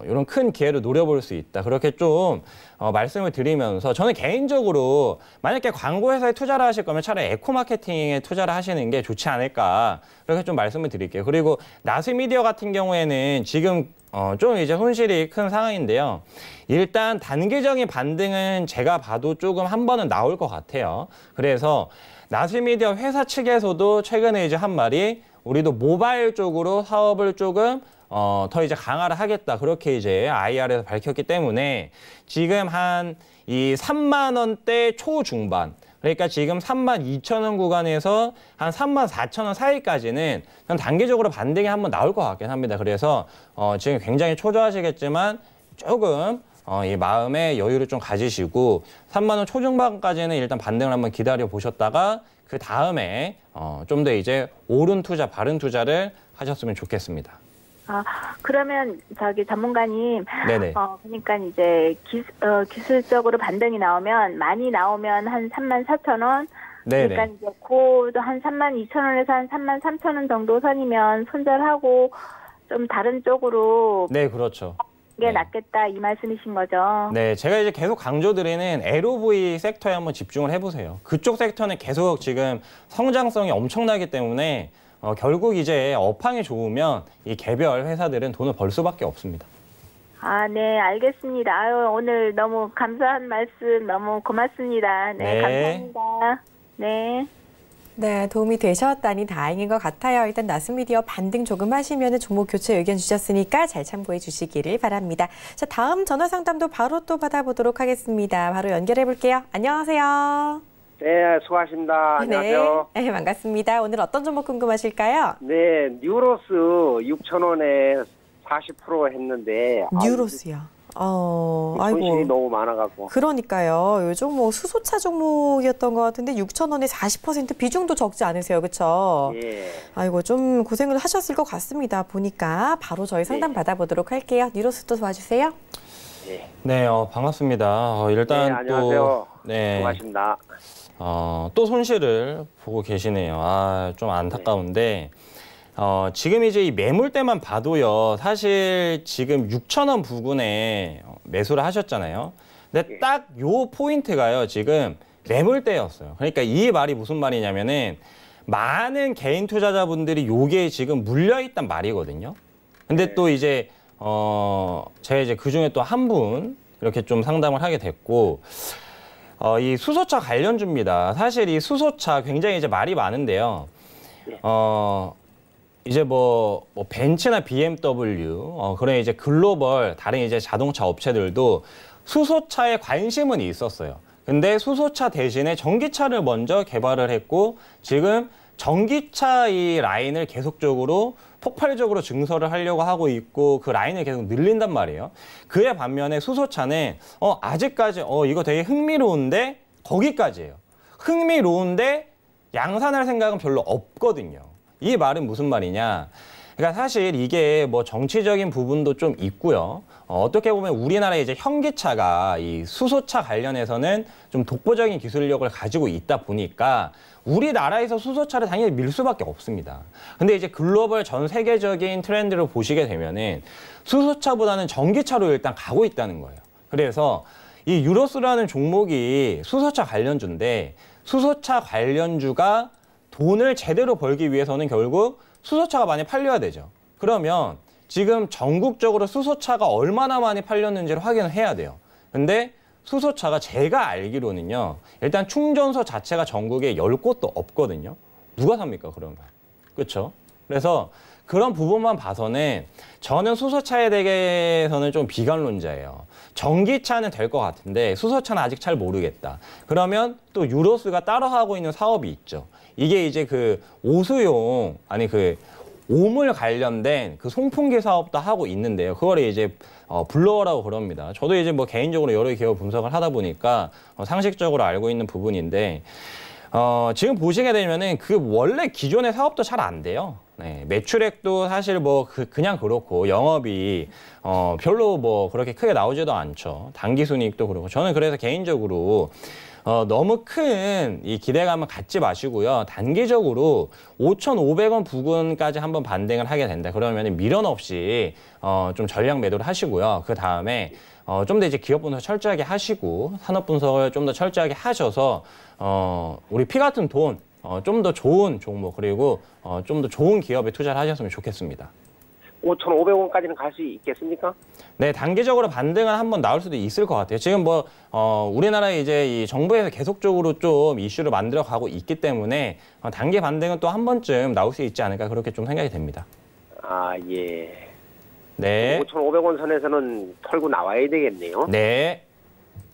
이런 큰 기회를 노려볼 수 있다. 그렇게 좀 말씀을 드리면서 저는 개인적으로 만약에 광고회사에 투자를 하실 거면 차라리 에코마케팅에 투자를 하시는 게 좋지 않을까. 그렇게 좀 말씀을 드릴게요. 그리고 나스미디어 같은 경우에는 지금 좀 이제 손실이 큰 상황인데요. 일단 단기적인 반등은 제가 봐도 조금 한 번은 나올 것 같아요. 그래서 나스미디어 회사 측에서도 최근에 이제 한 말이 우리도 모바일 쪽으로 사업을 조금 더 이제 강화를 하겠다. 그렇게 이제 IR에서 밝혔기 때문에 지금 한 이 3만 원대 초중반. 그러니까 지금 32,000원 구간에서 한 34,000원 사이까지는 전 단기적으로 반등이 한번 나올 것 같긴 합니다. 그래서 지금 굉장히 초조하시겠지만 조금 이 마음의 여유를 좀 가지시고 3만 원 초중반까지는 일단 반등을 한번 기다려 보셨다가 그 다음에 좀 더 이제 옳은 투자, 바른 투자를 하셨으면 좋겠습니다. 그러면 저기 전문가님, 네네. 그러니까 이제 기술적으로 반등이 나오면 많이 나오면 한 34,000원. 네네. 그러니까 이제 고도 한 32,000원에서 한 33,000원 정도 선이면 손절하고 좀 다른 쪽으로 네, 그렇죠. 게 네. 낫겠다 이 말씀이신 거죠? 네, 제가 이제 계속 강조드리는 LOV 섹터에 한번 집중을 해보세요. 그쪽 섹터는 계속 지금 성장성이 엄청나기 때문에 결국 이제 업황이 좋으면 이 개별 회사들은 돈을 벌 수밖에 없습니다. 네, 알겠습니다. 아유, 오늘 너무 감사한 말씀 너무 고맙습니다. 네, 네. 감사합니다. 네. 네, 도움이 되셨다니 다행인 것 같아요. 일단 나스미디어 반등 조금 하시면 종목 교체 의견 주셨으니까 잘 참고해 주시기를 바랍니다. 자, 다음 전화 상담도 바로 또 받아보도록 하겠습니다. 바로 연결해 볼게요. 안녕하세요. 네, 수고하십니다. 안녕하세요. 네, 반갑습니다. 오늘 어떤 종목 궁금하실까요? 네, 뉴로스 6,000원에 40% 했는데 뉴로스요. 손실이 아이고. 너무 많아갖고. 그러니까요. 요즘 뭐 수소차 종목이었던 것 같은데 6,000원에 40% 비중도 적지 않으세요, 그렇죠? 예. 아이고 좀 고생을 하셨을 것 같습니다. 보니까 바로 저희 상담 네. 받아보도록 할게요. 뉴로스도 도와주세요. 예. 네, 반갑습니다. 일단 네, 안녕하세요. 네, 수고하십니다. 또 손실을 보고 계시네요. 좀 안타까운데 지금 이제 이 매물대만 봐도요. 사실 지금 6,000원 부근에 매수를 하셨잖아요. 근데 딱 요 포인트가요. 지금 매물대였어요. 그러니까 이 말이 무슨 말이냐면은 많은 개인 투자자분들이 요게 지금 물려있단 말이거든요. 근데 또 이제 제가 이제 그중에 또 한 분 이렇게 좀 상담을 하게 됐고 이 수소차 관련주입니다. 사실 이 수소차 굉장히 이제 말이 많은데요. 이제 뭐 벤츠나 BMW 그런 이제 글로벌 다른 이제 자동차 업체들도 수소차에 관심은 있었어요. 근데 수소차 대신에 전기차를 먼저 개발을 했고 지금 전기차 이 라인을 계속적으로 폭발적으로 증설을 하려고 하고 있고 그 라인을 계속 늘린단 말이에요. 그에 반면에 수소차는 아직까지 이거 되게 흥미로운데 거기까지예요. 흥미로운데 양산할 생각은 별로 없거든요. 이 말은 무슨 말이냐? 그러니까 사실 이게 뭐 정치적인 부분도 좀 있고요. 어떻게 보면 우리나라의 이제 현기차가 이 수소차 관련해서는 좀 독보적인 기술력을 가지고 있다 보니까 우리나라에서 수소차를 당연히 밀 수밖에 없습니다. 근데 이제 글로벌 전 세계적인 트렌드를 보시게 되면은 수소차보다는 전기차로 일단 가고 있다는 거예요. 그래서 이 유로스라는 종목이 수소차 관련주인데 수소차 관련주가 돈을 제대로 벌기 위해서는 결국 수소차가 많이 팔려야 되죠. 그러면 지금 전국적으로 수소차가 얼마나 많이 팔렸는지를 확인을 해야 돼요. 근데 수소차가 제가 알기로는요. 일단 충전소 자체가 전국에 10곳도 없거든요. 누가 삽니까 그러면? 그렇죠? 그래서 그런 부분만 봐서는 저는 수소차에 대해서는 좀 비관론자예요. 전기차는 될 것 같은데 수소차는 아직 잘 모르겠다. 그러면 또 유로스가 따로 하고 있는 사업이 있죠. 이게 이제 그 오수용 그 오물 관련된 그 송풍기 사업도 하고 있는데요. 그걸 이제 블로어라고 그럽니다. 저도 이제 뭐 개인적으로 여러 기업 분석을 하다 보니까 상식적으로 알고 있는 부분인데 지금 보시게 되면은 그 원래 기존의 사업도 잘 안 돼요. 네, 매출액도 사실 뭐 그냥 그렇고 영업이 별로 뭐 그렇게 크게 나오지도 않죠. 당기순이익도 그렇고. 저는 그래서 개인적으로 너무 큰 이 기대감을 갖지 마시고요. 단기적으로 5,500원 부근까지 한번 반등을 하게 된다. 그러면 미련 없이 좀 전략 매도를 하시고요. 그 다음에 좀 더 이제 기업 분석 철저하게 하시고 산업 분석을 좀 더 철저하게 하셔서 우리 피 같은 돈 좀 더 좋은 종목 그리고 좀 더 좋은 기업에 투자를 하셨으면 좋겠습니다. 5,500원까지는 갈 수 있겠습니까? 네, 단기적으로 반등은 한번 나올 수도 있을 것 같아요. 지금 뭐 우리나라에 이제 이 정부에서 계속적으로 좀 이슈를 만들어 가고 있기 때문에 단기 반등은 또 한 번쯤 나올 수 있지 않을까 그렇게 좀 생각이 됩니다. 아, 예. 네. 5,500원 선에서는 털고 나와야 되겠네요. 네.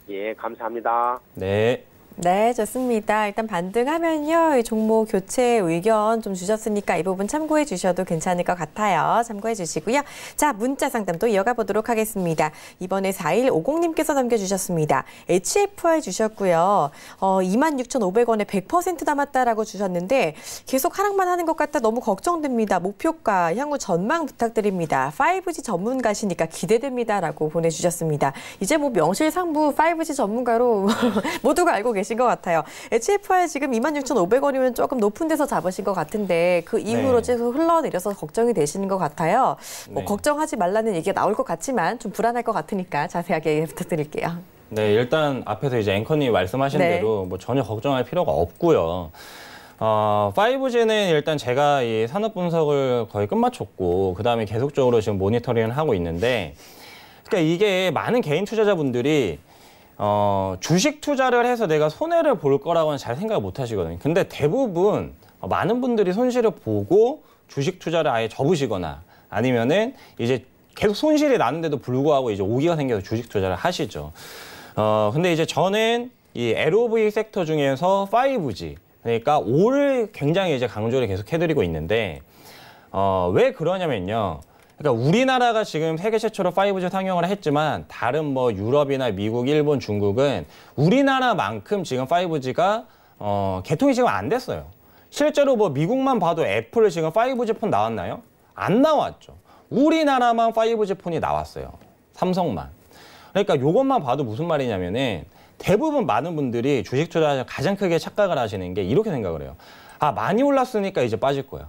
예, 감사합니다. 네. 네, 좋습니다. 일단 반등하면요, 이 종목 교체 의견 좀 주셨으니까 이 부분 참고해 주셔도 괜찮을 것 같아요. 참고해 주시고요. 자, 문자 상담 또 이어가 보도록 하겠습니다. 이번에 4150님께서 남겨주셨습니다. HFR 주셨고요. 26,500원에 100% 남았다라고 주셨는데 계속 하락만 하는 것 같아 너무 걱정됩니다. 목표가, 향후 전망 부탁드립니다. 5G 전문가시니까 기대됩니다라고 보내주셨습니다. 이제 뭐 명실상부 5G 전문가로 모두가 알고 계신 것 같아요. HFR 지금 26,500원이면 조금 높은 데서 잡으신 것 같은데 그 이후로 계속 흘러내려서 걱정이 되시는 것 같아요. 뭐 걱정하지 말라는 얘기가 나올 것 같지만 좀 불안할 것 같으니까 자세하게 부탁드릴게요. 네, 일단 앞에서 이제 앵커님이 말씀하신 대로 뭐 전혀 걱정할 필요가 없고요. 5G는 일단 제가 이 산업 분석을 거의 끝마쳤고 그다음에 계속적으로 지금 모니터링을 하고 있는데 그러니까 이게 많은 개인 투자자분들이 주식 투자를 해서 내가 손해를 볼 거라고는 잘 생각을 못 하시거든요. 근데 대부분 많은 분들이 손실을 보고 주식 투자를 아예 접으시거나 아니면은 이제 계속 손실이 나는데도 불구하고 이제 오기가 생겨서 주식 투자를 하시죠. 근데 이제 저는 이 LOV 섹터 중에서 5G, 그러니까 O를 굉장히 이제 강조를 계속 해드리고 있는데, 왜 그러냐면요. 그러니까 우리나라가 지금 세계 최초로 5G 상용을 했지만 다른 뭐 유럽이나 미국, 일본, 중국은 우리나라만큼 지금 5G가 개통이 지금 안 됐어요. 실제로 뭐 미국만 봐도 애플 지금 5G 폰 나왔나요? 안 나왔죠. 우리나라만 5G 폰이 나왔어요. 삼성만. 그러니까 이것만 봐도 무슨 말이냐면은 대부분 많은 분들이 주식 투자에서 가장 크게 착각을 하시는 게 이렇게 생각을 해요. 아, 많이 올랐으니까 이제 빠질 거야.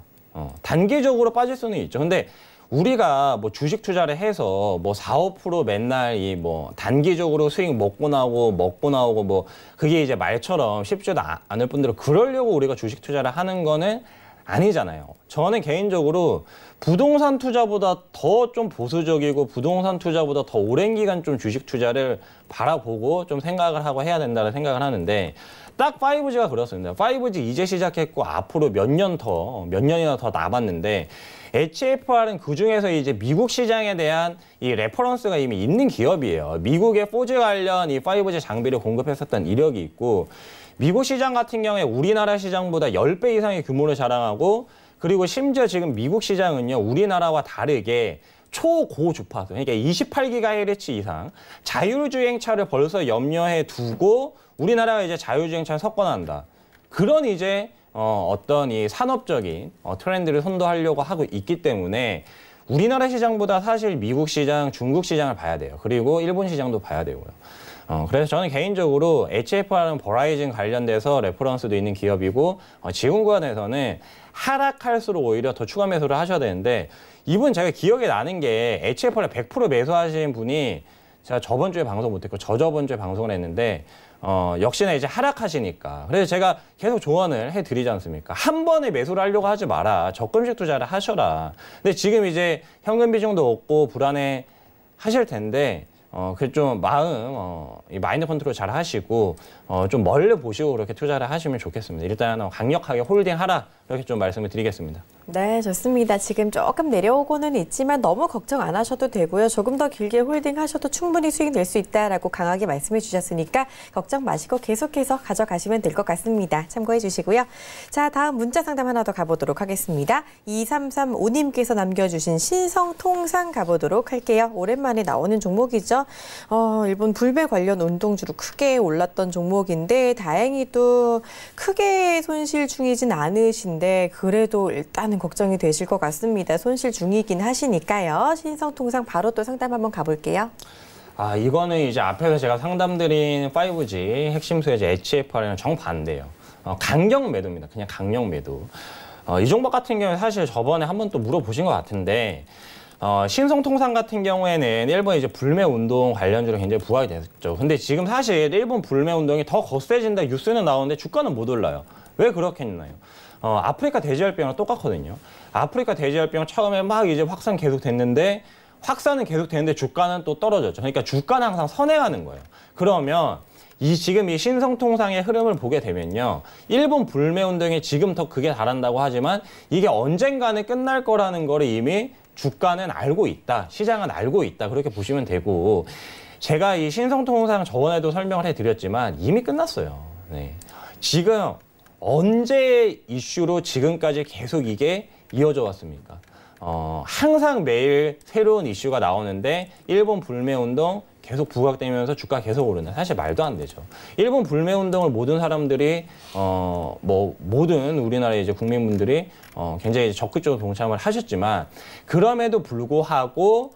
단기적으로 빠질 수는 있죠. 근데 우리가 뭐 주식 투자를 해서 뭐 4, 5% 맨날 이 뭐 단기적으로 수익 먹고 나오고 뭐 그게 이제 말처럼 쉽지도 않을 분들은 그러려고 우리가 주식 투자를 하는 거는 아니잖아요. 저는 개인적으로 부동산 투자보다 더 좀 보수적이고 부동산 투자보다 더 오랜 기간 좀 주식 투자를 바라보고 좀 생각을 하고 해야 된다는 생각을 하는데 딱 5G가 그렇습니다. 5G 이제 시작했고 앞으로 몇 년이나 더 남았는데 HFR은 그중에서 이제 미국 시장에 대한 이 레퍼런스가 이미 있는 기업이에요. 미국의 4G 관련 이 5G 장비를 공급했었던 이력이 있고 미국 시장 같은 경우에 우리나라 시장보다 10배 이상의 규모를 자랑하고 그리고 심지어 지금 미국 시장은요, 우리나라와 다르게 초고주파수, 그러니까 28GHz 이상 자율주행차를 벌써 염려해 두고 우리나라가 이제 자율주행차를 석권한다. 그런 이제 어떤 이 산업적인 트렌드를 선도하려고 하고 있기 때문에 우리나라 시장보다 사실 미국 시장, 중국 시장을 봐야 돼요. 그리고 일본 시장도 봐야 되고요. 그래서 저는 개인적으로 HFR은 버라이즌 관련돼서 레퍼런스도 있는 기업이고 지금 구간에서는 하락할수록 오히려 더 추가 매수를 하셔야 되는데 이분 제가 기억에 나는 게 HFR에 100% 매수하신 분이 제가 저번 주에 방송 못했고 저저번 주에 방송을 했는데 역시나 이제 하락하시니까 그래서 제가 계속 조언을 해드리지 않습니까? 한 번에 매수를 하려고 하지 마라. 적금식 투자를 하셔라. 근데 지금 이제 현금 비중도 없고 불안해 하실 텐데 그 좀 이 마인드 컨트롤 잘 하시고 좀 멀리 보시고 그렇게 투자를 하시면 좋겠습니다. 일단 강력하게 홀딩하라 이렇게 좀 말씀을 드리겠습니다. 네, 좋습니다. 지금 조금 내려오고는 있지만 너무 걱정 안 하셔도 되고요. 조금 더 길게 홀딩하셔도 충분히 수익 낼 수 있다라고 강하게 말씀해 주셨으니까 걱정 마시고 계속해서 가져가시면 될 것 같습니다. 참고해 주시고요. 자, 다음 문자 상담 하나 더 가보도록 하겠습니다. 2335님께서 남겨주신 신성통상 가보도록 할게요. 오랜만에 나오는 종목이죠. 일본 불매 관련 운동주로 크게 올랐던 종목인데 다행히도 크게 손실 중이진 않으신데 텐데 그래도 일단은 걱정이 되실 것 같습니다. 손실 중이긴 하시니까요. 신성통상 바로 또 상담 한번 가볼게요. 이거는 이제 앞에서 제가 상담드린 5G 핵심 수혜주 HFR이랑 정반대예요. 강력 매도입니다. 그냥 강력 매도. 이 종목 같은 경우에 사실 저번에 한번 또 물어보신 것 같은데 신성통상 같은 경우에는 일본 이제 불매 운동 관련주로 굉장히 부각이 됐죠. 근데 지금 사실 일본 불매 운동이 더 거세진다 뉴스는 나오는데 주가는 못 올라요. 왜 그렇겠나요? 아프리카 돼지열병이랑 똑같거든요. 아프리카 돼지열병 처음에 막 이제 확산 계속 됐는데 확산은 계속 되는데 주가는 또 떨어졌죠. 그러니까 주가는 항상 선행하는 거예요. 그러면 지금 이 신성통상의 흐름을 보게 되면요. 일본 불매운동이 지금 더 극에 달한다고 하지만 이게 언젠가는 끝날 거라는 거를 이미 주가는 알고 있다. 시장은 알고 있다. 그렇게 보시면 되고 제가 이 신성통상 저번에도 설명을 해드렸지만 이미 끝났어요. 네. 지금 언제 이슈로 지금까지 계속 이게 이어져 왔습니까? 항상 매일 새로운 이슈가 나오는데 일본 불매운동 계속 부각되면서 주가 계속 오르는 사실 말도 안 되죠. 일본 불매운동을 모든 사람들이 모든 우리나라의 이제 국민분들이 굉장히 적극적으로 동참을 하셨지만 그럼에도 불구하고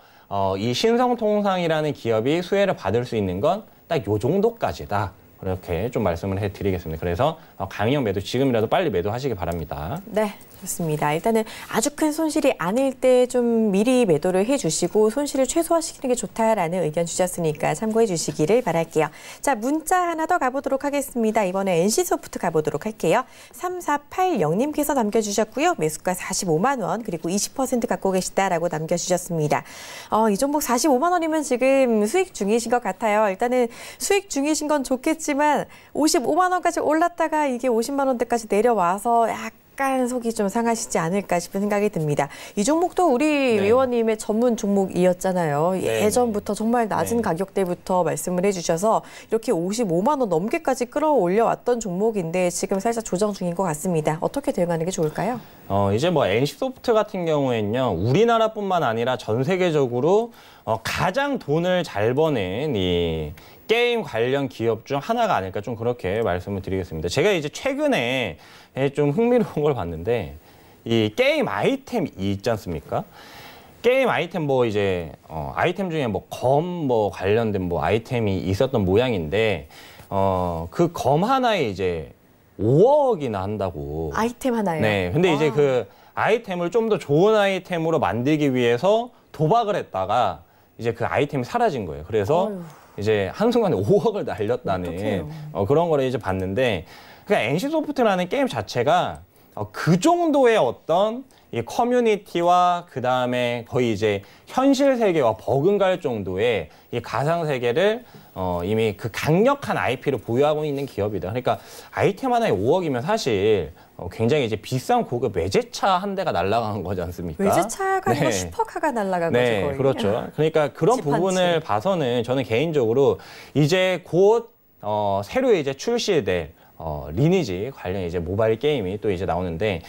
이 신성통상이라는 기업이 수혜를 받을 수 있는 건 딱 요 정도까지다. 그렇게 좀 말씀을 해드리겠습니다. 그래서 강력 매도 지금이라도 빨리 매도하시기 바랍니다. 네, 좋습니다. 일단은 아주 큰 손실이 아닐 때 좀 미리 매도를 해주시고 손실을 최소화시키는 게 좋다라는 의견 주셨으니까 참고해 주시기를 바랄게요. 자, 문자 하나 더 가보도록 하겠습니다. 이번에 NC소프트 가보도록 할게요. 3480님께서 남겨주셨고요. 매수가 45만 원 그리고 20% 갖고 계시다라고 남겨주셨습니다. 이 종목 45만 원이면 지금 수익 중이신 것 같아요. 일단은 수익 중이신 건 좋겠지만 55만 원까지 올랐다가 이게 50만 원대까지 내려와서 약간 속이 좀 상하시지 않을까 싶은 생각이 듭니다. 이 종목도 우리 위원님의 전문 종목이었잖아요. 예전부터 정말 낮은 가격대부터 말씀을 해주셔서 이렇게 55만 원 넘게까지 끌어올려왔던 종목인데 지금 살짝 조정 중인 것 같습니다. 어떻게 대응하는 게 좋을까요? 이제 NC소프트 같은 경우에는요. 우리나라뿐만 아니라 전 세계적으로 가장 돈을 잘 버는 이 게임 관련 기업 중 하나가 아닐까 좀 그렇게 말씀을 드리겠습니다. 제가 이제 최근에 좀 흥미로운 걸 봤는데 이 게임 아이템 있지 않습니까? 게임 아이템 아이템 중에 검 관련된 아이템이 있었던 모양인데 그 검 하나에 이제 5억이나 한다고. 아이템 하나요? 네. 근데 이제 그 아이템을 좀 더 좋은 아이템으로 만들기 위해서 도박을 했다가 이제 그 아이템이 사라진 거예요. 그래서 이제 한순간에 5억을 날렸다는 그런 거를 이제 봤는데 그러니까 NC소프트라는 게임 자체가 그 정도의 어떤 이 커뮤니티와 그 다음에 거의 이제 현실 세계와 버금갈 정도의 이 가상 세계를 이미 그 강력한 IP를 보유하고 있는 기업이다. 그러니까 아이템 하나에 5억이면 사실 굉장히 이제 비싼 고급 외제차 한 대가 날아간 거지 않습니까? 외제차가 아니고 슈퍼카가 날아간 거죠, 거의. 그렇죠. 그러니까 그런 부분을 봐서는 저는 개인적으로 이제 곧 새로 이제 출시될 리니지 관련 이제 모바일 게임이 또 이제 나오는데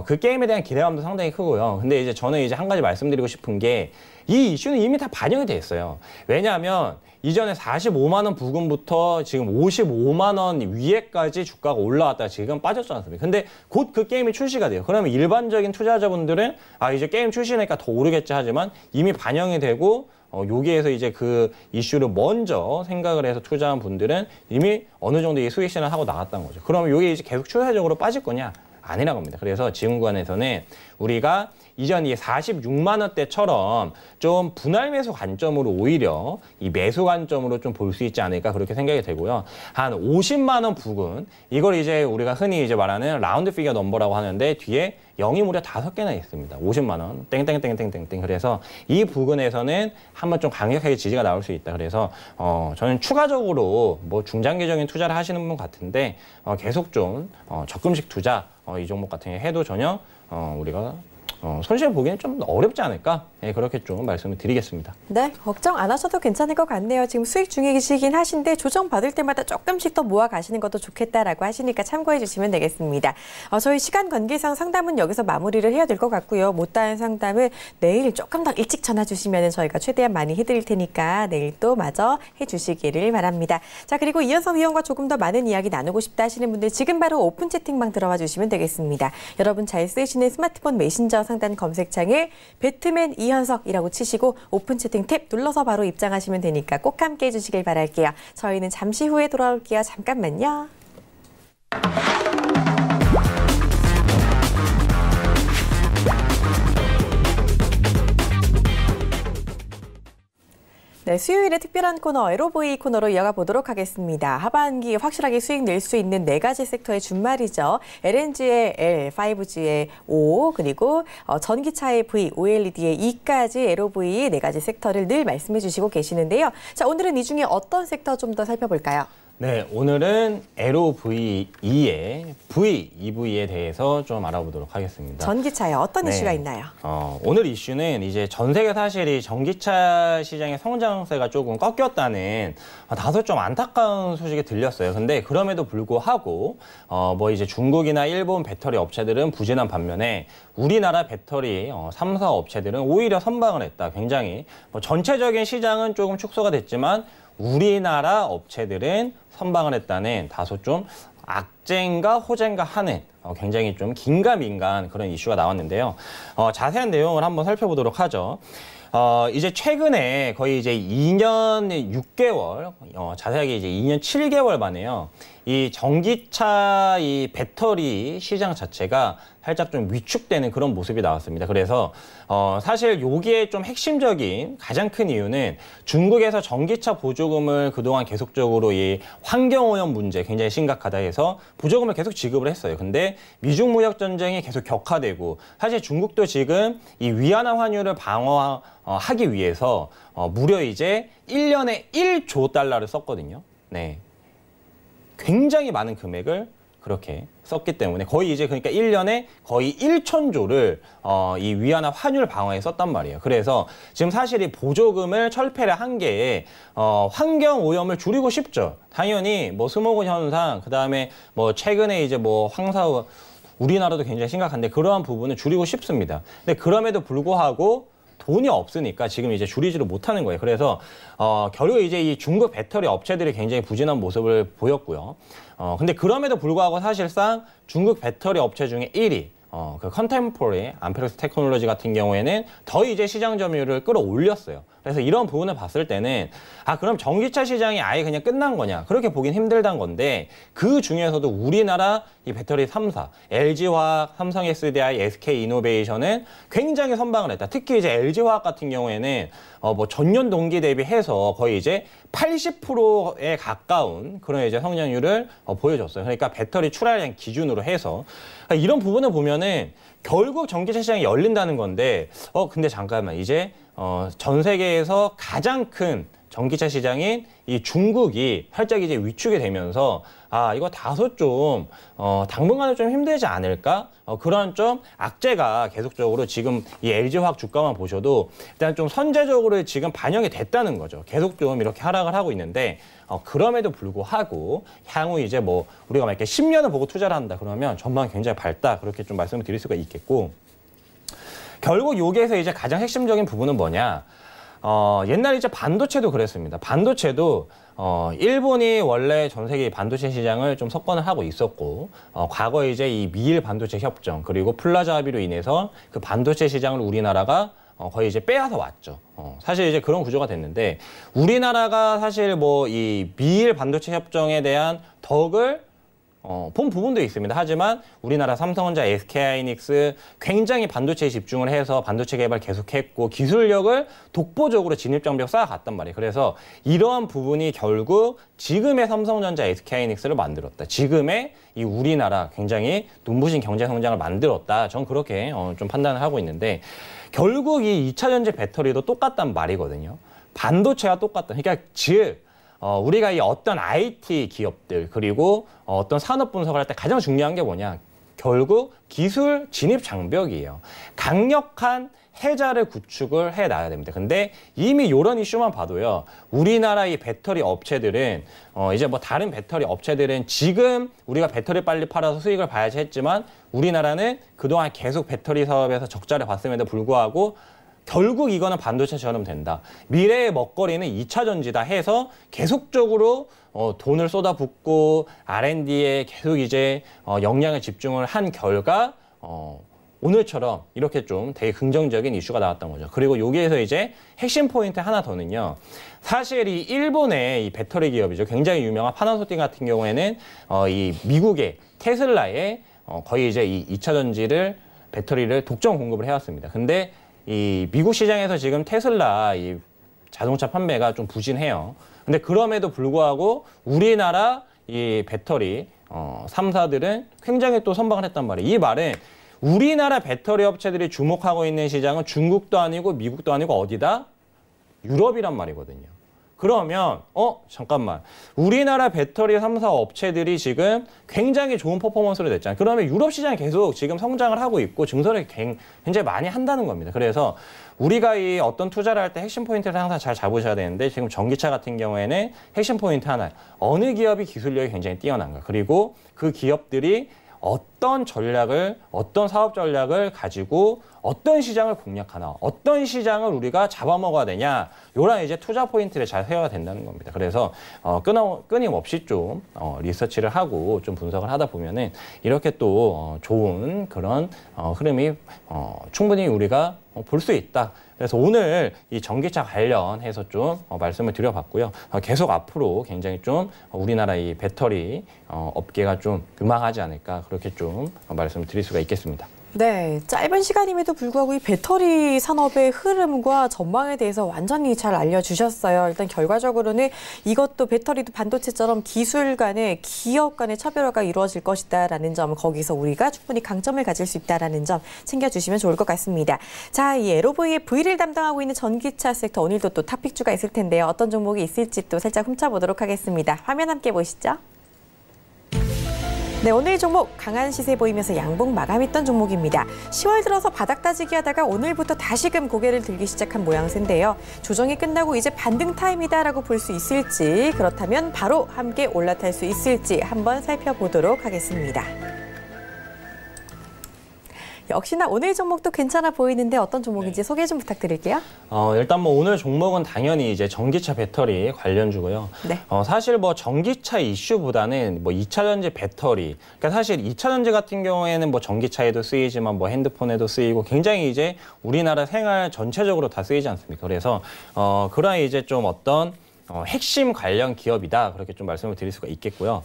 그 게임에 대한 기대감도 상당히 크고요. 근데 이제 저는 이제 한 가지 말씀드리고 싶은 게 이 이슈는 이미 다 반영이 돼 있어요. 왜냐하면 이전에 45만 원 부근부터 지금 55만 원 위에까지 주가가 올라왔다가 지금 빠졌지 않습니까? 근데 곧 그 게임이 출시가 돼요. 그러면 일반적인 투자자분들은 이제 게임 출시니까 더 오르겠지 하지만 이미 반영이 되고 여기에서 이제 그 이슈를 먼저 생각을 해서 투자한 분들은 이미 어느 정도 이 수익 실현을 하고 나갔다는 거죠. 그러면 이게 이제 계속 추세적으로 빠질 거냐? 아니라고 합니다. 그래서 지금 구간에서는 우리가 이전 이 46만 원대처럼 좀 분할 매수 관점으로 오히려 이 매수 관점으로 좀 볼 수 있지 않을까 그렇게 생각이 되고요. 한 50만 원 부근 이걸 이제 우리가 흔히 이제 말하는 라운드 피겨 넘버라고 하는데 뒤에 0이 무려 5개나 있습니다. 50만 원 땡땡땡땡땡땡 그래서 이 부근에서는 한번 좀 강력하게 지지가 나올 수 있다. 그래서 저는 추가적으로 중장기적인 투자를 하시는 분 같은데 계속 좀 적금식 투자 이 종목 같은 게 해도 전혀 우리가 손실 보기는 좀 어렵지 않을까? 예, 그렇게 좀 말씀을 드리겠습니다. 네, 걱정 안 하셔도 괜찮을 것 같네요. 지금 수익 중이시긴 하신데 조정 받을 때마다 조금씩 더 모아 가시는 것도 좋겠다라고 하시니까 참고해 주시면 되겠습니다. 저희 시간 관계상 상담은 여기서 마무리를 해야 될 것 같고요. 못다한 상담은 내일 조금 더 일찍 전화 주시면 저희가 최대한 많이 해드릴 테니까 내일 또 마저 해주시기를 바랍니다. 자, 그리고 이현석 위원과 조금 더 많은 이야기 나누고 싶다 하시는 분들 지금 바로 오픈 채팅방 들어와 주시면 되겠습니다. 여러분 잘 쓰시는 스마트폰 메신저 상단 검색창에 배트맨 이현석이라고 치시고 오픈 채팅 탭 눌러서 바로 입장하시면 되니까 꼭 함께 해주시길 바랄게요. 저희는 잠시 후에 돌아올게요. 잠깐만요. 네, 수요일에 특별한 코너 에로보이 코너로 이어가 보도록 하겠습니다. 하반기에 확실하게 수익 낼 수 있는 4가지 섹터의 준말이죠. LNG의 L, 5G의 O, 그리고 전기차의 V, OLED의 E까지 에로보이 4가지 섹터를 늘 말씀해 주시고 계시는데요. 자, 오늘은 이 중에 어떤 섹터 좀 더 살펴볼까요? 네, 오늘은 LOVE의 V, EV에 대해서 좀 알아보도록 하겠습니다. 전기차에 어떤 이슈가 있나요? 오늘 이슈는 이제 전 세계 사실이 전기차 시장의 성장세가 조금 꺾였다는 다소 좀 안타까운 소식이 들렸어요. 근데 그럼에도 불구하고 뭐 이제 중국이나 일본 배터리 업체들은 부진한 반면에 우리나라 배터리 3사 업체들은 오히려 선방을 했다. 굉장히 전체적인 시장은 조금 축소가 됐지만 우리나라 업체들은 선방을 했다는 다소 좀 악재인가 호재인가 하는 굉장히 좀 긴가민가한 그런 이슈가 나왔는데요. 자세한 내용을 한번 살펴보도록 하죠. 이제 최근에 거의 이제 2년 6개월, 자세하게 이제 2년 7개월 만에요. 이 전기차 이 배터리 시장 자체가 살짝 좀 위축되는 그런 모습이 나왔습니다. 그래서 사실 여기에 좀 핵심적인 가장 큰 이유는 중국에서 전기차 보조금을 그동안 계속적으로 이 환경오염 문제 굉장히 심각하다 해서 보조금을 계속 지급을 했어요. 근데 미중 무역 전쟁이 계속 격화되고 사실 중국도 지금 이 위안화 환율을 방어하기 위해서 무려 이제 1년에 1조 달러를 썼거든요. 네. 굉장히 많은 금액을 그렇게 썼기 때문에 거의 이제 그러니까 1년에 거의 1,000조를 이 위안화 환율 방어에 썼단 말이에요. 그래서 지금 사실 이 보조금을 철폐를 한 게 환경 오염을 줄이고 싶죠. 당연히 뭐 스모그 현상, 그다음에 뭐 최근에 이제 뭐 황사 우리나라도 굉장히 심각한데 그러한 부분을 줄이고 싶습니다. 근데 그럼에도 불구하고 돈이 없으니까 지금 이제 줄이지를 못하는 거예요. 그래서 결국 이제 이 중국 배터리 업체들이 굉장히 부진한 모습을 보였고요. 근데 그럼에도 불구하고 사실상 중국 배터리 업체 중에 1위, 그 컨템포리, 암페렉스 테크놀로지 같은 경우에는 더 이제 시장 점유율을 끌어올렸어요. 그래서 이런 부분을 봤을 때는 그럼 전기차 시장이 아예 그냥 끝난 거냐? 그렇게 보긴 힘들다는 건데 그 중에서도 우리나라 이 배터리 3사, LG화학, 삼성SDI, SK이노베이션은 굉장히 선방을 했다. 특히 이제 LG화학 같은 경우에는 뭐 전년 동기 대비해서 거의 이제 80%에 가까운 그런 이제 성장률을 보여줬어요. 그러니까 배터리 출하량 기준으로 해서 이런 부분을 보면은 결국 전기차 시장이 열린다는 건데 근데 잠깐만 이제 전 세계에서 가장 큰 전기차 시장인 이 중국이 살짝 이제 위축이 되면서 이거 다소 좀 당분간은 좀 힘들지 않을까? 그런 좀 악재가 계속적으로 지금 이 LG화학 주가만 보셔도 일단 좀 선제적으로 지금 반영이 됐다는 거죠. 계속 좀 이렇게 하락을 하고 있는데 그럼에도 불구하고 향후 이제 뭐 우리가 만약에 10년을 보고 투자를 한다 그러면 전망이 굉장히 밝다 그렇게 좀 말씀을 드릴 수가 있겠고 결국 여기에서 이제 가장 핵심적인 부분은 뭐냐? 옛날에 이제 반도체도 그랬습니다. 반도체도 일본이 원래 전 세계 반도체 시장을 좀 석권을 하고 있었고 과거에 이제 이 미일 반도체 협정 그리고 플라자 합의로 인해서 그 반도체 시장을 우리나라가 거의 이제 빼앗아 왔죠. 사실 이제 그런 구조가 됐는데 우리나라가 사실 뭐 이 미일 반도체 협정에 대한 덕을 본 부분도 있습니다. 하지만 우리나라 삼성전자, SK하이닉스 굉장히 반도체에 집중을 해서 반도체 개발 계속했고 기술력을 독보적으로 진입장벽 쌓아갔단 말이에요. 그래서 이러한 부분이 결국 지금의 삼성전자, SK하이닉스를 만들었다. 지금의 이 우리나라 굉장히 눈부신 경제 성장을 만들었다. 전 그렇게 좀 판단을 하고 있는데 결국 이 2차 전지 배터리도 똑같단 말이거든요. 반도체와 똑같다. 그러니까 즉 우리가 이 어떤 IT 기업들 그리고 어떤 산업 분석을 할 때 가장 중요한 게 뭐냐? 결국 기술 진입 장벽이에요. 강력한 해자를 구축을 해놔야 됩니다. 근데 이미 이런 이슈만 봐도요. 우리나라 이 배터리 업체들은 이제 뭐 다른 배터리 업체들은 지금 우리가 배터리 빨리 팔아서 수익을 봐야지 했지만 우리나라는 그동안 계속 배터리 사업에서 적자를 봤음에도 불구하고 결국 이거는 반도체처럼 된다. 미래의 먹거리는 2차 전지다 해서 계속적으로 돈을 쏟아붓고 R&D에 계속 이제 역량을 집중을 한 결과 오늘처럼 이렇게 좀 되게 긍정적인 이슈가 나왔던 거죠. 그리고 여기에서 이제 핵심 포인트 하나 더는요. 사실 이 일본의 이 배터리 기업이죠. 굉장히 유명한 파나소닉 같은 경우에는 이 미국의 테슬라에 거의 이제 이 2차 전지를 배터리를 독점 공급을 해왔습니다. 근데 이 미국 시장에서 지금 테슬라 이 자동차 판매가 좀 부진해요. 근데 그럼에도 불구하고 우리나라 이 배터리 3사들은 굉장히 또 선방을 했단 말이에요. 이 말은 우리나라 배터리 업체들이 주목하고 있는 시장은 중국도 아니고 미국도 아니고 어디다? 유럽이란 말이거든요. 그러면 잠깐만. 우리나라 배터리 3사 업체들이 지금 굉장히 좋은 퍼포먼스를 냈잖아요. 그러면 유럽 시장이 계속 지금 성장을 하고 있고 증설을 굉장히 많이 한다는 겁니다. 그래서 우리가 이 어떤 투자를 할 때 핵심 포인트를 항상 잘 잡으셔야 되는데 지금 전기차 같은 경우에는 핵심 포인트 하나. 어느 기업이 기술력이 굉장히 뛰어난가. 그리고 그 기업들이 어떤 전략을, 어떤 사업 전략을 가지고 어떤 시장을 공략하나, 어떤 시장을 우리가 잡아먹어야 되냐, 요런 이제 투자 포인트를 잘 세워야 된다는 겁니다. 그래서 끊임없이 좀 리서치를 하고 좀 분석을 하다 보면은 이렇게 또 좋은 그런 흐름이 충분히 우리가 볼 수 있다. 그래서 오늘 이 전기차 관련해서 좀 말씀을 드려봤고요. 계속 앞으로 굉장히 좀 우리나라 이 배터리 업계가 좀 유망하지 않을까 그렇게 좀 말씀을 드릴 수가 있겠습니다. 네, 짧은 시간임에도 불구하고 이 배터리 산업의 흐름과 전망에 대해서 완전히 잘 알려주셨어요. 일단 결과적으로는 이것도 배터리도 반도체처럼 기술 간의 기업 간의 차별화가 이루어질 것이다라는 점, 거기서 우리가 충분히 강점을 가질 수 있다라는 점 챙겨주시면 좋을 것 같습니다. 자, 이 에로브의 V를 담당하고 있는 전기차 섹터 오늘도 또 탑픽주가 있을 텐데요. 어떤 종목이 있을지 또 살짝 훔쳐보도록 하겠습니다. 화면 함께 보시죠. 네, 오늘 종목 강한 시세 보이면서 양봉 마감했던 종목입니다. 10월 들어서 바닥 따지기 하다가 오늘부터 다시금 고개를 들기 시작한 모양새인데요. 조정이 끝나고 이제 반등 타임이다라고 볼 수 있을지, 그렇다면 바로 함께 올라탈 수 있을지 한번 살펴보도록 하겠습니다. 역시나 오늘 종목도 괜찮아 보이는데 어떤 종목인지 소개 좀 부탁드릴게요. 일단 뭐 오늘 종목은 당연히 이제 전기차 배터리 관련주고요. 네. 사실 뭐 전기차 이슈보다는 뭐 2차 전지 배터리. 그러니까 사실 2차 전지 같은 경우에는 뭐 전기차에도 쓰이지만 뭐 핸드폰에도 쓰이고 굉장히 이제 우리나라 생활 전체적으로 다 쓰이지 않습니까? 그래서 그런 이제 좀 어떤 핵심 관련 기업이다. 그렇게 좀 말씀을 드릴 수가 있겠고요.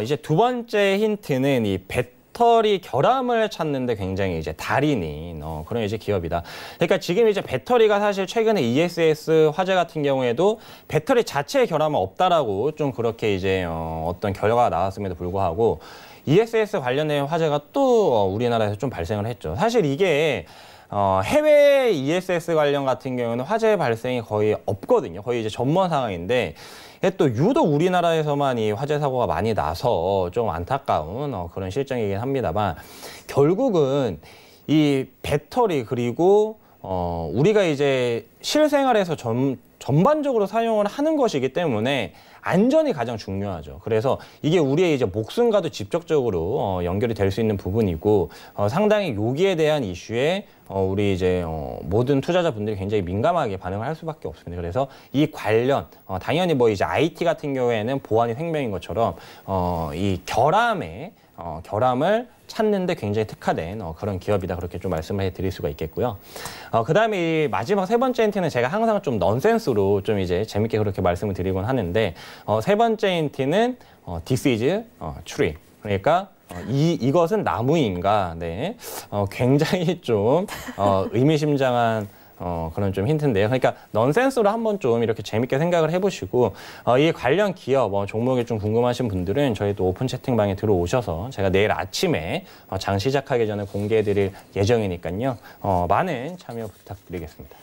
이제 두 번째 힌트는 이 배터리 결함을 찾는데 굉장히 이제 달인인 그런 이제 기업이다. 그러니까 지금 이제 배터리가 사실 최근에 ESS 화재 같은 경우에도 배터리 자체의 결함은 없다라고 좀 그렇게 이제 어떤 결과가 나왔음에도 불구하고 ESS 관련된 화재가 또 우리나라에서 좀 발생을 했죠. 사실 이게 해외 ESS 관련 같은 경우는 화재 발생이 거의 없거든요. 거의 이제 전무한 상황인데 또 유독 우리나라에서만 이 화재 사고가 많이 나서 좀 안타까운 그런 실정이긴 합니다만 결국은 이 배터리 그리고 우리가 이제 실생활에서 전반적으로 사용을 하는 것이기 때문에 안전이 가장 중요하죠. 그래서 이게 우리의 이제 목숨과도 직접적으로 연결이 될 수 있는 부분이고 상당히 여기에 대한 이슈에 우리 이제 모든 투자자분들이 굉장히 민감하게 반응을 할 수밖에 없습니다. 그래서 이 관련 당연히 뭐 이제 IT 같은 경우에는 보안이 생명인 것처럼 이 결함을 찾는데 굉장히 특화된 그런 기업이다. 그렇게 좀 말씀을 해드릴 수가 있겠고요. 그다음에 이 마지막 세 번째 힌트는 제가 항상 좀 넌센스로 좀 이제 재밌게 그렇게 말씀을 드리곤 하는데 세 번째 힌트는 This is tree. 그러니까 이것은 나무인가. 네. 굉장히 좀 의미심장한 그런 좀 힌트인데요. 그러니까 넌센스로 한번 좀 이렇게 재밌게 생각을 해보시고 이 관련 기업 종목이 좀 궁금하신 분들은 저희 또 오픈 채팅방에 들어오셔서 제가 내일 아침에 장 시작하기 전에 공개해드릴 예정이니까요. 많은 참여 부탁드리겠습니다.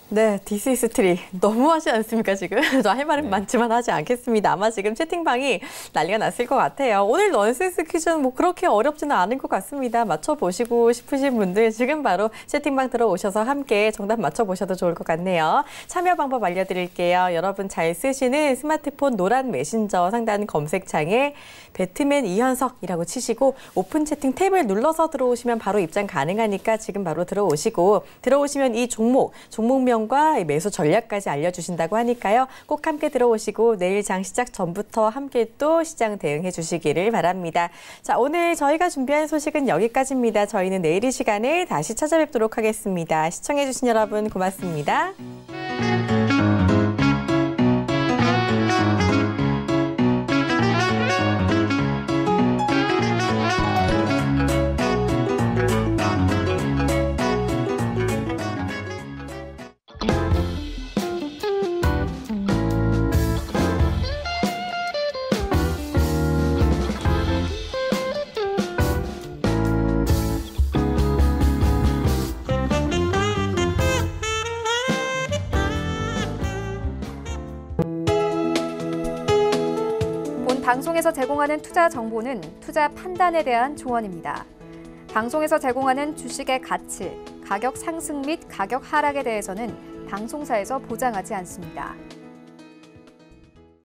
네, This is Tree. 너무하지 않습니까, 지금? 저 할 말은 많지만 하지 않겠습니다. 아마 지금 채팅방이 난리가 났을 것 같아요. 오늘 넌센스 퀴즈는 뭐 그렇게 어렵지는 않은 것 같습니다. 맞춰보시고 싶으신 분들 지금 바로 채팅방 들어오셔서 함께 정답 맞춰보셔도 좋을 것 같네요. 참여 방법 알려드릴게요. 여러분 잘 쓰시는 스마트폰 노란 메신저 상단 검색창에 배트맨 이현석이라고 치시고 오픈 채팅 탭을 눌러서 들어오시면 바로 입장 가능하니까 지금 바로 들어오시고 들어오시면 이 종목명과 매수 전략까지 알려주신다고 하니까요. 꼭 함께 들어오시고 내일 장 시작 전부터 함께 또 시장 대응해 주시기를 바랍니다. 자, 오늘 저희가 준비한 소식은 여기까지입니다. 저희는 내일 이 시간에 다시 찾아뵙도록 하겠습니다. 시청해 주신 여러분 고맙습니다. 방송에서 제공하는 투자 정보는 투자 판단에 대한 조언입니다. 방송에서 제공하는 주식의 가치, 가격 상승 및 가격 하락에 대해서는 방송사에서 보장하지 않습니다.